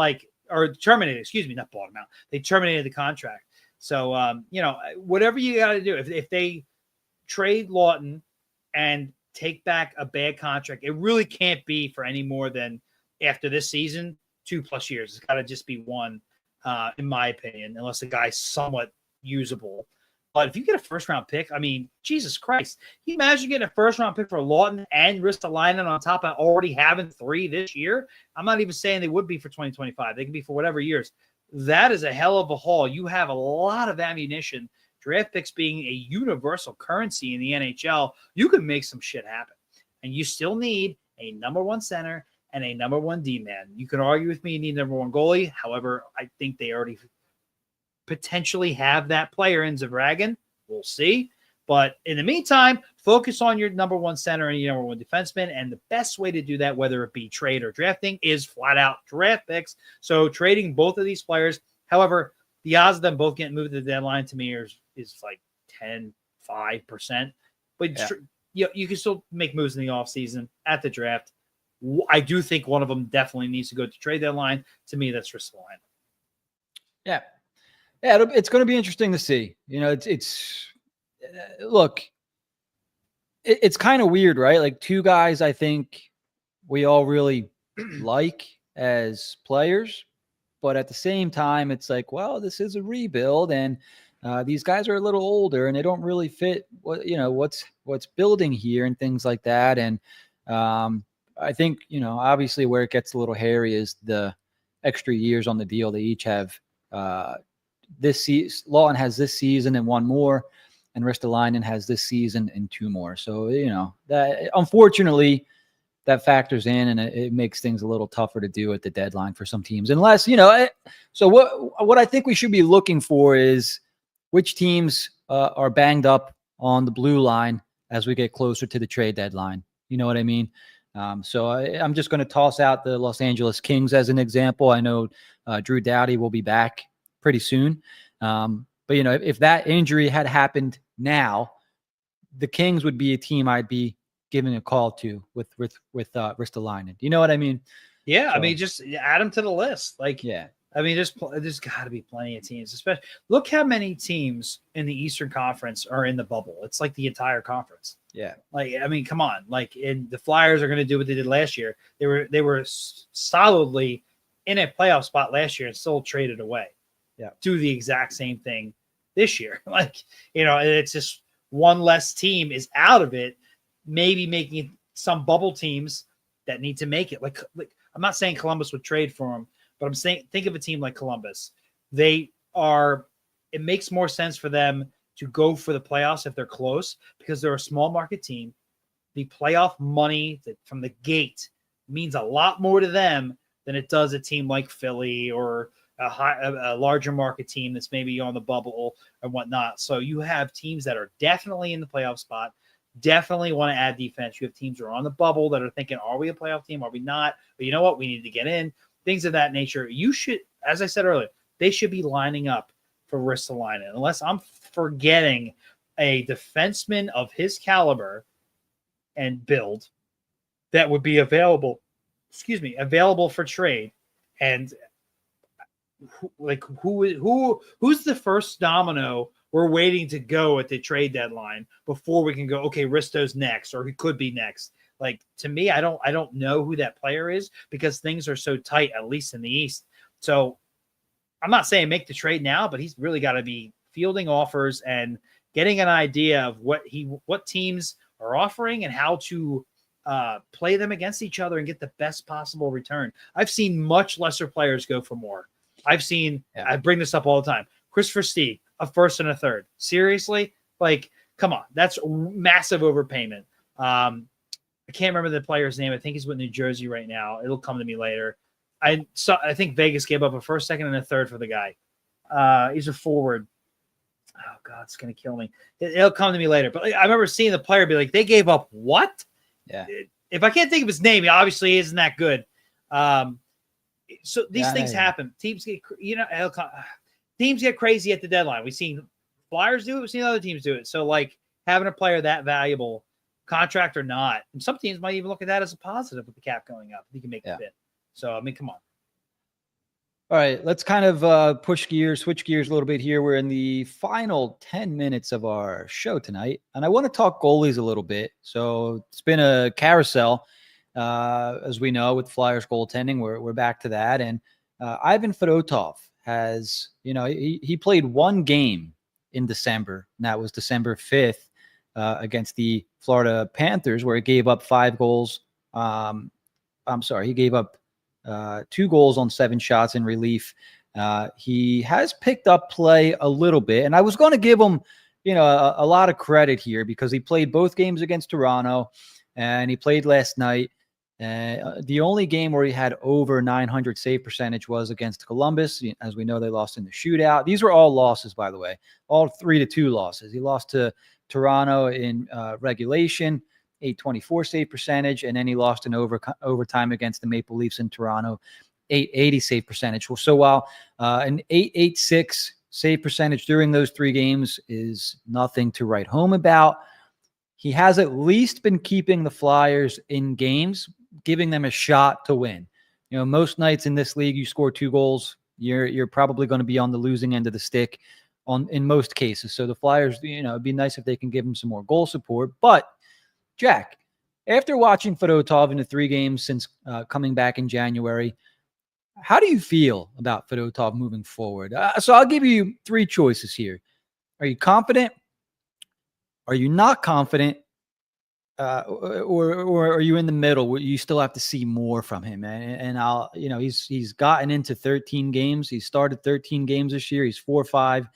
terminated, excuse me, not bought him out. They terminated the contract. So, whatever you got to do, if they trade Lawton and take back a bad contract, it really can't be for any more than after this season, 2+ years. It's got to just be one, in my opinion, unless the guy's somewhat usable. But if you get a first-round pick, I mean, Jesus Christ. Can you imagine getting a first-round pick for Lawton and Ristolainen on top of already having 3 this year? I'm not even saying they would be for 2025. They can be for whatever years. That is a hell of a haul. You have a lot of ammunition. Draft picks being a universal currency in the NHL, you can make some shit happen. And you still need a number 1 center and a number 1 D-man. You can argue with me, you need number 1 goalie. However, I think they already potentially have that player in Zavragin. We'll see. But in the meantime, focus on your number 1 center and your number 1 defenseman. And the best way to do that, whether it be trade or drafting, is flat out draft picks. So trading both of these players. However, the odds of them both getting moved to the deadline to me is like 5%. But you can still make moves in the offseason at the draft. I do think one of them definitely needs to go to trade deadline. To me, that's Ristolainen. Yeah. Yeah, it's going to be interesting to see. Look, it's kind of weird, right? Like, 2 guys I think we all really like as players, but at the same time, it's like, well, this is a rebuild, and these guys are a little older, and they don't really fit what's building here and things like that. And I think obviously where it gets a little hairy is the extra years on the deal. They each have. This season, Lawton has this season and 1 more, and Ristolainen has this season and 2 more. So, that unfortunately that factors in, and it makes things a little tougher to do at the deadline for some teams. Unless, so what I think we should be looking for is which teams are banged up on the blue line as we get closer to the trade deadline. You know what I mean? So I'm just going to toss out the Los Angeles Kings as an example. I know Drew Doughty will be back pretty soon. But if that injury had happened now, the Kings would be a team I'd be giving a call to with Ristolainen. You know what I mean? Yeah. So, I mean, just add them to the list. Yeah. I mean, there's got to be plenty of teams. Especially, look how many teams in the Eastern Conference are in the bubble. It's like the entire conference. Yeah. I mean, come on. The Flyers are going to do what they did last year. They were solidly in a playoff spot last year and still traded away. Yeah. Do the exact same thing this year. It's just one less team is out of it, maybe making some bubble teams that need to make it. Like I'm not saying Columbus would trade for them, but I'm saying think of a team like Columbus. It makes more sense for them to go for the playoffs if they're close because they're a small market team. The playoff money from the gate means a lot more to them than it does a team like Philly or a larger market team that's maybe on the bubble and whatnot. So you have teams that are definitely in the playoff spot, definitely want to add defense. You have teams that are on the bubble that are thinking, are we a playoff team? Are we not? But you know what? We need to get in. things of that nature. You should, as I said earlier, they should be lining up for Ristolainen, unless I'm forgetting a defenseman of his caliber and build that would be available. Available for trade. And who's the first domino we're waiting to go at the trade deadline before we can go, okay, Risto's next, or he could be next. Like, to me, I don't know who that player is because things are so tight, at least in the East. So I'm not saying make the trade now, but he's really got to be fielding offers and getting an idea of what teams are offering and how to play them against each other and get the best possible return. I've seen much lesser players go for more. I bring this up all the time. Christopher Stieg, a first and a third. Seriously? Like, come on. That's massive overpayment. I can't remember the player's name. I think he's with New Jersey right now. It'll come to me later. I think Vegas gave up a first, second, and a third for the guy. He's a forward. Oh, God, it's going to kill me. It'll come to me later. But I remember seeing the player be like, they gave up what? Yeah. If I can't think of his name, he obviously isn't that good. So these things happen. Teams get, teams get crazy at the deadline. We've seen Flyers do it. We've seen other teams do it. So, like, having a player that valuable, contract or not, and some teams might even look at that as a positive with the cap going up. He can make the bid. So, I mean, come on. All right, let's kind of switch gears a little bit here. We're in the final 10 minutes of our show tonight, and I want to talk goalies a little bit. So it's been a carousel, as we know, with Flyers goaltending. We're back to that, and Ivan Fedotov has, he played one game in December, and that was December 5th against the Florida Panthers, where he gave up 5 goals. He gave up 2 goals on 7 shots in relief. He has picked up play a little bit, and I was going to give him, a lot of credit here because he played both games against Toronto, and he played last night. The only game where he had over 900 save percentage was against Columbus. As we know, they lost in the shootout. These were all losses, by the way, all 3-2 losses. He lost to Toronto in regulation, 824 save percentage, and then he lost in overtime against the Maple Leafs in Toronto, 880 save percentage. So while an 886 save percentage during those 3 games is nothing to write home about, he has at least been keeping the Flyers in games, giving them a shot to win. Most nights in this league, you score 2 goals, you're probably going to be on the losing end of the stick in most cases. So the Flyers, it'd be nice if they can give him some more goal support, but Jack, after watching Fedotov in the 3 games since coming back in January, how do you feel about Fedotov moving forward? So I'll give you 3 choices here. Are you confident? Are you not confident? Or are you in the middle where you still have to see more from him? And I'll, he's gotten into 13 games. He started 13 games this year. He's 4-5-3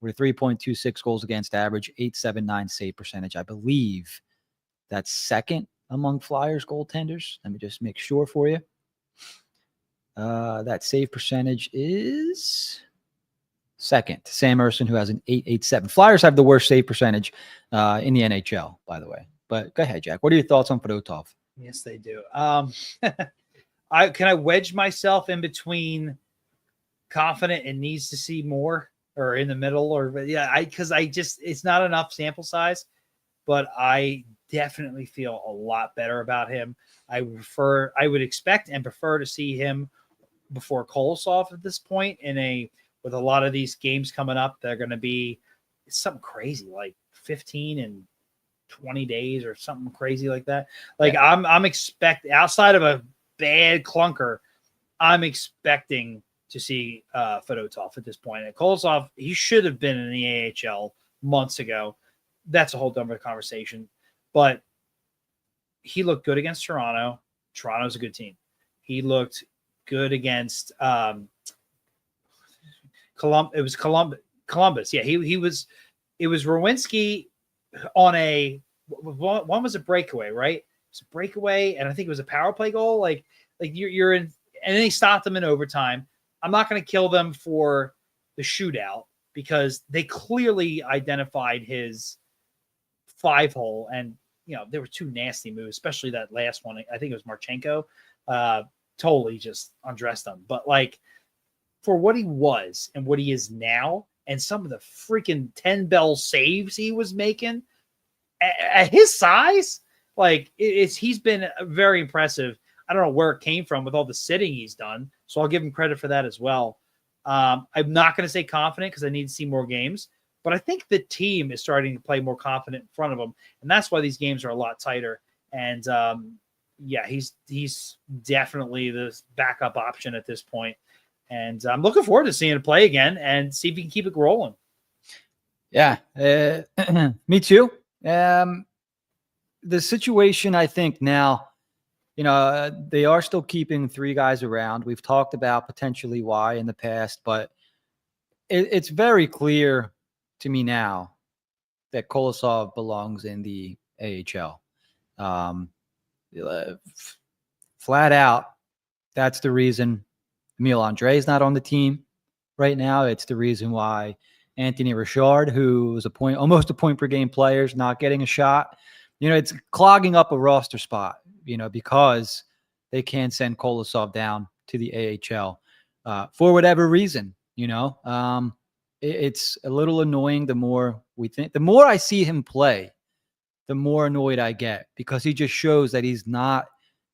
with 3.26 goals against average, 879 save percentage. I believe that's second among Flyers goaltenders. Let me just make sure for you. That save percentage is second. Sam Ersson, who has an 887. Flyers have the worst save percentage in the NHL, by the way. But go ahead, Jack. What are your thoughts on Fedotov? Yes, they do. Can I wedge myself in between confident and needs to see more, or in the middle, because it's not enough sample size, but I definitely feel a lot better about him. I would expect and prefer to see him before Kolosov at this point with a lot of these games coming up. They're going to be something crazy, like 15 and 20 days or something crazy like that. Like, yeah. I'm expecting, outside of a bad clunker, I'm expecting to see Fedotov at this point. And Kolosov, he should have been in the AHL months ago. That's a whole different conversation. But he looked good against Toronto. Toronto's a good team. He looked good against Columbus. Yeah, he was. It was Rowinski on one was a breakaway, right? It was a breakaway, and I think it was a power play goal. Like you're in, and then he stopped them in overtime. I'm not going to kill them for the shootout because they clearly identified his 5-hole, and there were 2 nasty moves, especially that last one. I think it was Marchenko. totally just undressed him. But like for what he was and what he is now, and some of the freaking 10 bell saves he was making at his size, like he's been very impressive. I don't know where it came from with all the sitting he's done, so I'll give him credit for that as well. I'm not going to say confident because I need to see more games, but I think the team is starting to play more confident in front of him, and that's why these games are a lot tighter. And yeah, he's definitely the backup option at this point. And I'm looking forward to seeing him play again and see if he can keep it rolling. Yeah, me too. The situation, I think now, they are still keeping 3 guys around. We've talked about potentially why in the past, but it's very clear to me now that Kolosov belongs in the AHL. Flat out, that's the reason Emil Andre is not on the team right now. It's the reason why Anthony Richard, who was almost a point per game player, is not getting a shot. It's clogging up a roster spot, because they can't send Kolosov down to the AHL for whatever reason. It's a little annoying. The more I see him play, the more annoyed I get, because he just shows that he's not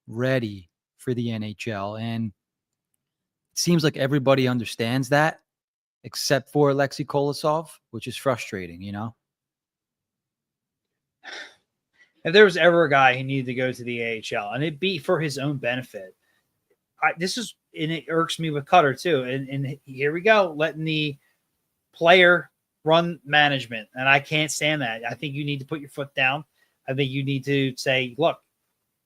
ready for the NHL. And it seems like everybody understands that except for Alexei Kolosov, which is frustrating, If there was ever a guy who needed to go to the AHL, and it'd be for his own benefit, and it irks me with Cutter too. And here we go, letting the player run management, and I can't stand that. I think you need to put your foot down. I think you need to say, look,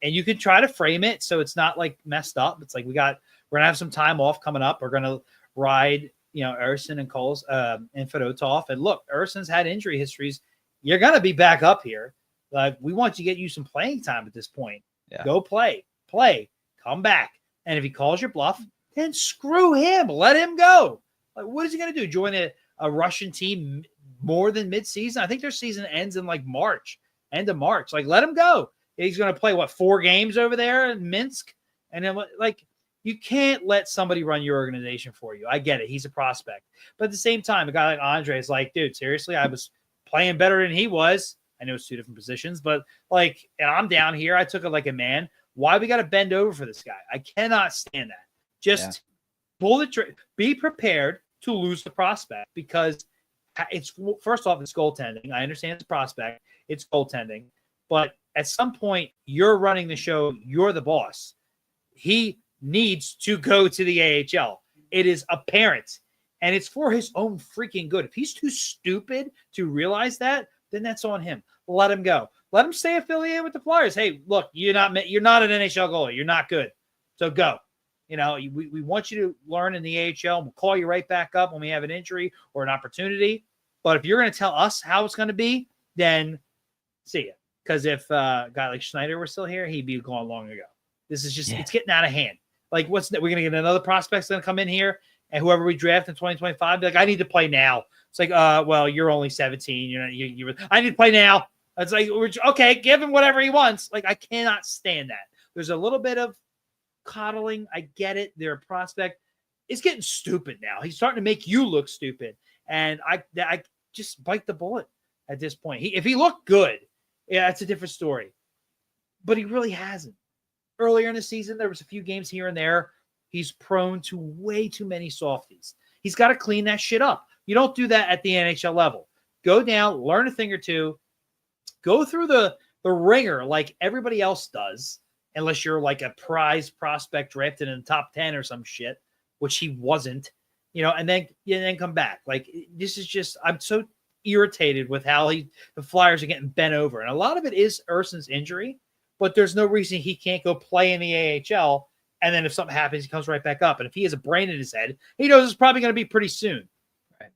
and you could try to frame it so it's not like messed up. It's like we're gonna have some time off coming up. We're gonna ride, Erson and Coles and Fedotov. And look, Erson's had injury histories. You're gonna be back up here. Like, we want to get you some playing time at this point. Yeah. Go play, come back. And if he calls your bluff, then screw him. Let him go. Like, what is he going to do? Join a Russian team more than midseason? I think their season ends in like end of March. Like, let him go. He's going to play 4 games over there in Minsk. And then you can't let somebody run your organization for you. I get it. He's a prospect. But at the same time, a guy like Andre is like, dude, seriously, I was playing better than he was. I know it's 2 different positions, but and I'm down here. I took it like a man. Why we got to bend over for this guy? I cannot stand that. Just be prepared to lose the prospect, because it's, first off, it's goaltending. I understand it's a prospect. It's goaltending. But at some point, you're running the show. You're the boss. He needs to go to the AHL. It is apparent. And it's for his own freaking good. If he's too stupid to realize that, then that's on him. Let him go. Let him stay affiliated with the Flyers. Hey, look, you're not an NHL goalie. You're not good. So go. We want you to learn in the AHL. We'll call you right back up when we have an injury or an opportunity. But if you're going to tell us how it's going to be, then see ya. Because if a guy like Schneider were still here, he'd be gone long ago. This is just, it's getting out of hand. Like, we're going to get another prospect that's going to come in here, and whoever we draft in 2025, be like, I need to play now. It's like, well, you're only 17. I need to play now. It's like, okay, give him whatever he wants. Like, I cannot stand that. There's a little bit of coddling. I get it. They're a prospect. It's getting stupid now. He's starting to make you look stupid. And I just bite the bullet at this point. If he looked good, yeah, it's a different story. But he really hasn't. Earlier in the season, there was a few games here and there. He's prone to way too many softies. He's got to clean that shit up. You don't do that at the NHL level. Go down, learn a thing or two, go through the ringer like everybody else does, unless you're like a prize prospect drafted in the top 10 or some shit, which he wasn't, and then come back. Like, this is just, I'm so irritated with how the Flyers are getting bent over. And a lot of it is Erson's injury, but there's no reason he can't go play in the AHL. And then if something happens, he comes right back up. And if he has a brain in his head, he knows it's probably going to be pretty soon. Right.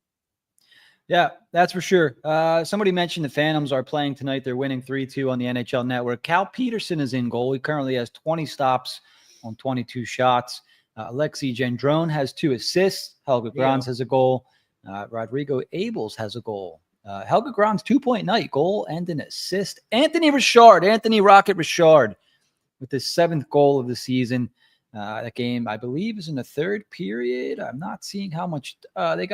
Yeah, that's for sure. Somebody mentioned the Phantoms are playing tonight. They're winning 3-2 on the NHL Network. Cal Peterson is in goal. He currently has 20 stops on 22 shots. Alexei Gendron has 2 assists. Helge Grans has a goal. Rodrigo Abels has a goal. Helge Grans, 2-point night, goal and an assist. Anthony Rocket Richard, with his 7th goal of the season. That game, I believe, is in the third period. I'm not seeing how much they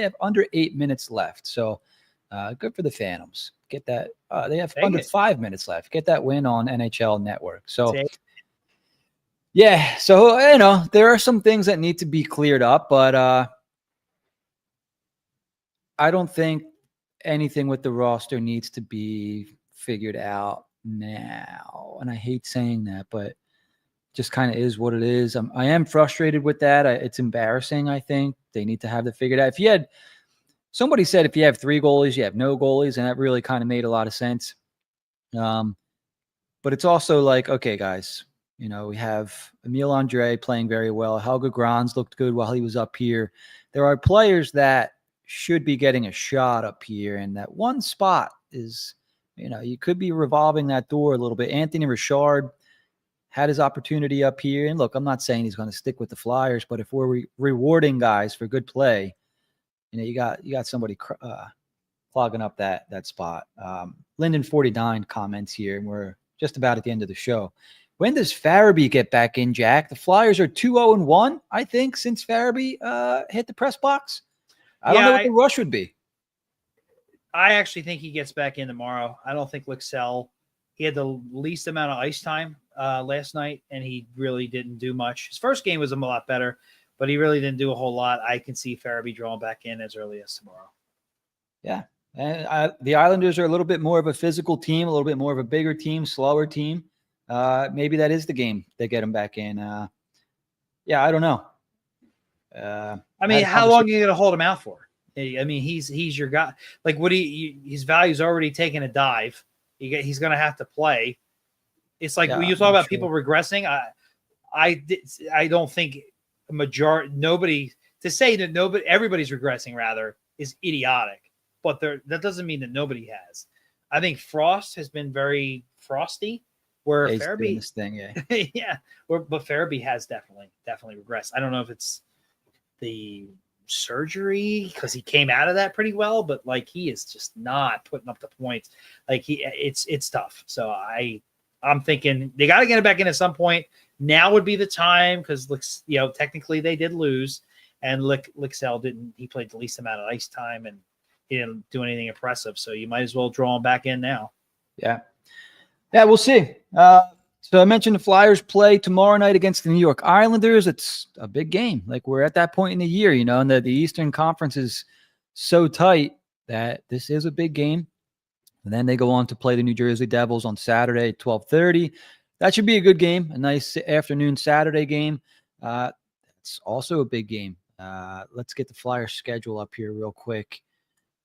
have under 8 minutes left. So good for the Phantoms. Get that. They have under 5 minutes left. Get that win on NHL Network. So yeah. So, there are some things that need to be cleared up, but I don't think anything with the roster needs to be figured out now. And I hate saying that, but just kind of is what it is. I am frustrated with that. It's embarrassing, I think. They need to have it figured out. Somebody said if you have 3 goalies, you have no goalies, and that really kind of made a lot of sense. But it's also like, okay, guys, we have Emile Andre playing very well. Helge Grans looked good while he was up here. There are players that should be getting a shot up here, and that one spot is, you could be revolving that door a little bit. Anthony Richard had his opportunity up here, and look, I'm not saying he's going to stick with the Flyers, but if we're rewarding guys for good play, you got somebody clogging up that spot. Linden49 comments here, and we're just about at the end of the show. When does Farabee get back in, Jack? The Flyers are 2-0-1, I think, since Farabee hit the press box. I don't know what the rush would be. I actually think he gets back in tomorrow. I don't think Lixell, he had the least amount of ice time last night, and he really didn't do much. His first game was a lot better, but he really didn't do a whole lot. I can see Farabee drawing back in as early as tomorrow. Yeah. And the Islanders are a little bit more of a physical team, a little bit more of a bigger team, slower team. Maybe that is the game they get him back in. I don't know. How long are you going to hold him out for? I mean, he's your guy. Like, his value's already taken a dive. He's going to have to play. It's like when you talk about people regressing. I don't think everybody's regressing rather is idiotic, but that doesn't mean that nobody has. I think Frost has been very frosty, where Farabee, this thing, but Farabee has definitely regressed. I don't know if it's the surgery because he came out of that pretty well, but like he is just not putting up the points. Like it's tough. So I'm thinking they got to get it back in at some point. Now would be the time because technically they did lose, and Lixell didn't. He played the least amount of ice time, and he didn't do anything impressive. So you might as well draw him back in now. Yeah, we'll see. So I mentioned the Flyers play tomorrow night against the New York Islanders. It's a big game. Like, we're at that point in the year, and the Eastern Conference is so tight that this is a big game. And then they go on to play the New Jersey Devils on Saturday at 12:30. That should be a good game, a nice afternoon Saturday game. It's also a big game. Let's get the Flyers schedule up here real quick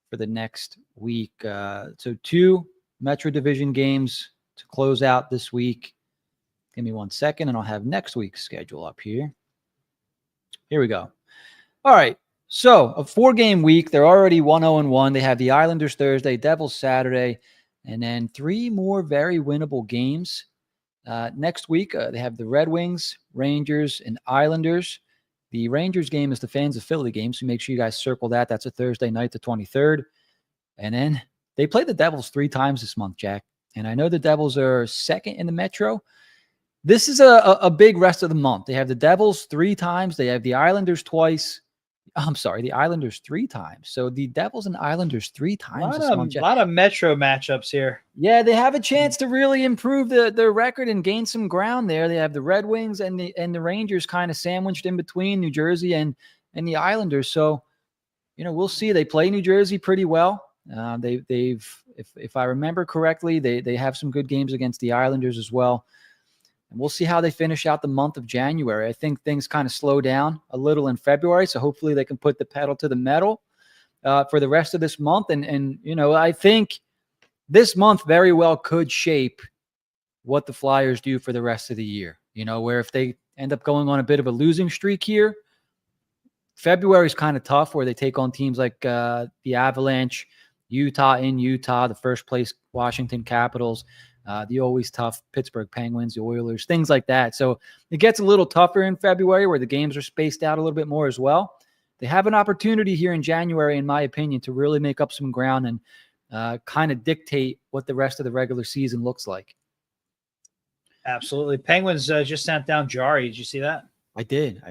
for the next week. So 2 Metro Division games to close out this week. Give me 1 second, and I'll have next week's schedule up here. Here we go. All right. So a 4-game week. They're already 1-0-1. They have the Islanders Thursday, Devils Saturday, and then 3 more very winnable games. Next week, they have the Red Wings, Rangers, and Islanders. The Rangers game is the Fans of Philly game, so make sure you guys circle that. That's a Thursday night, the 23rd. And then they play the Devils 3 times this month, Jack. And I know the Devils are second in the Metro. This is a big rest of the month. They have the Devils 3 times. They have the Islanders twice. I'm sorry, the Islanders 3 times. So the Devils and Islanders 3 times this month. A lot of Metro matchups here. Yeah, they have a chance to really improve their record and gain some ground there. They have the Red Wings and the Rangers kind of sandwiched in between New Jersey and the Islanders. So, we'll see. They play New Jersey pretty well. If I remember correctly, they have some good games against the Islanders as well. And we'll see how they finish out the month of January. I think things kind of slow down a little in February, so hopefully they can put the pedal to the metal for the rest of this month. And I think this month very well could shape what the Flyers do for the rest of the year. Where if they end up going on a bit of a losing streak here, February is kind of tough, where they take on teams like the Avalanche, Utah, the first place Washington Capitals, the always tough Pittsburgh Penguins, the Oilers, things like that. So it gets a little tougher in February, where the games are spaced out a little bit more as well. They have an opportunity here in January, in my opinion, to really make up some ground and kind of dictate what the rest of the regular season looks like. Absolutely. Penguins just sent down Jari. Did you see that? I did.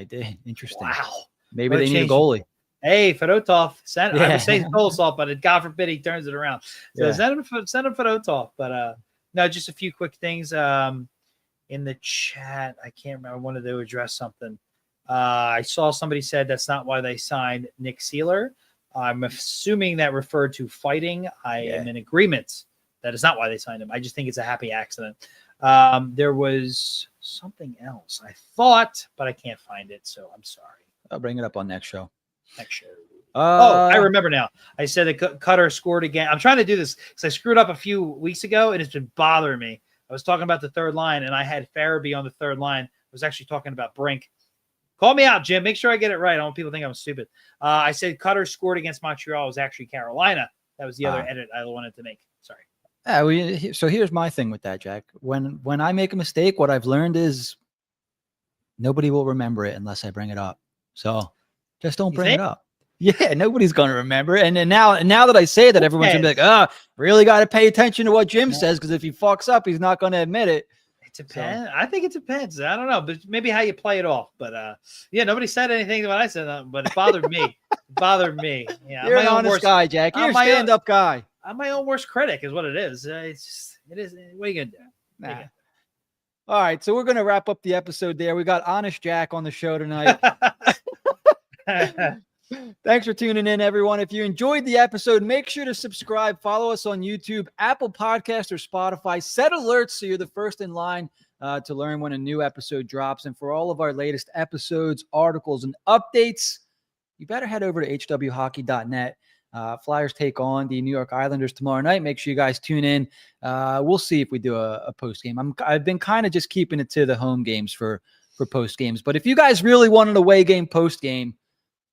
Interesting. Wow. Maybe What a they need a change. goalie. Hey, Fedotov. I Yeah. would say Kolosov, but God forbid he turns it around. So Yeah. send him Fedotov. But no, just a few quick things in the chat. I can't remember. I wanted to address something. I saw somebody said that's not why they signed Nick Seeler. I'm assuming that referred to fighting. I am in agreement. That is not why they signed him. I just think it's a happy accident. There was something else I thought, but I can't find it. So I'm sorry. I'll bring it up on next show. I remember now. I said that Cutter scored again. I'm trying to do this because I screwed up a few weeks ago, and it's been bothering me. I was talking about the third line, and I had Farabee on the third line. I was actually talking about Brink. Call me out, Jim. Make sure I get it right. I don't want people to think I'm stupid. I said Cutter scored against Montreal. It was actually Carolina. That was the other edit I wanted to make. Sorry. So here's my thing with that, Jack. When I make a mistake, what I've learned is nobody will remember it unless I bring it up. So just don't bring it up. Yeah, nobody's going to remember. And then now that I say that, everyone's going to be like, really got to pay attention to what Jim says, because if he fucks up, he's not going to admit it. It depends. So, I think it depends. I don't know, but maybe how you play it off. But yeah, nobody said anything when I said, but it bothered me. It bothered me. Yeah, you're an honest guy, Jack. You're a stand-up guy. I'm my own worst critic, is what it is. It is. What are you gonna do? Nah. All right, so we're gonna wrap up the episode there. We got Honest Jack on the show tonight. Thanks for tuning in, everyone. If you enjoyed the episode, make sure to subscribe, follow us on YouTube, Apple Podcast, or Spotify. Set alerts so you're the first in line to learn when a new episode drops. And for all of our latest episodes, articles, and updates, you better head over to hwhockey.net. Flyers take on the New York Islanders tomorrow night. Make sure you guys tune in. We'll see if we do a post game. I've been kind of just keeping it to the home games for post games. But if you guys really want an away game, post game,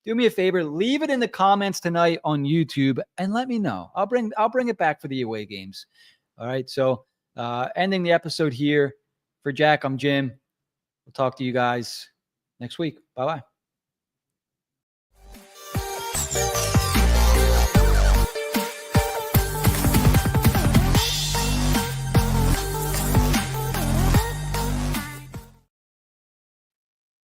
do me a favor, leave it in the comments tonight on YouTube and let me know. I'll bring it back for the away games. All right. So ending the episode here. For Jack, I'm Jim. We'll talk to you guys next week. Bye-bye.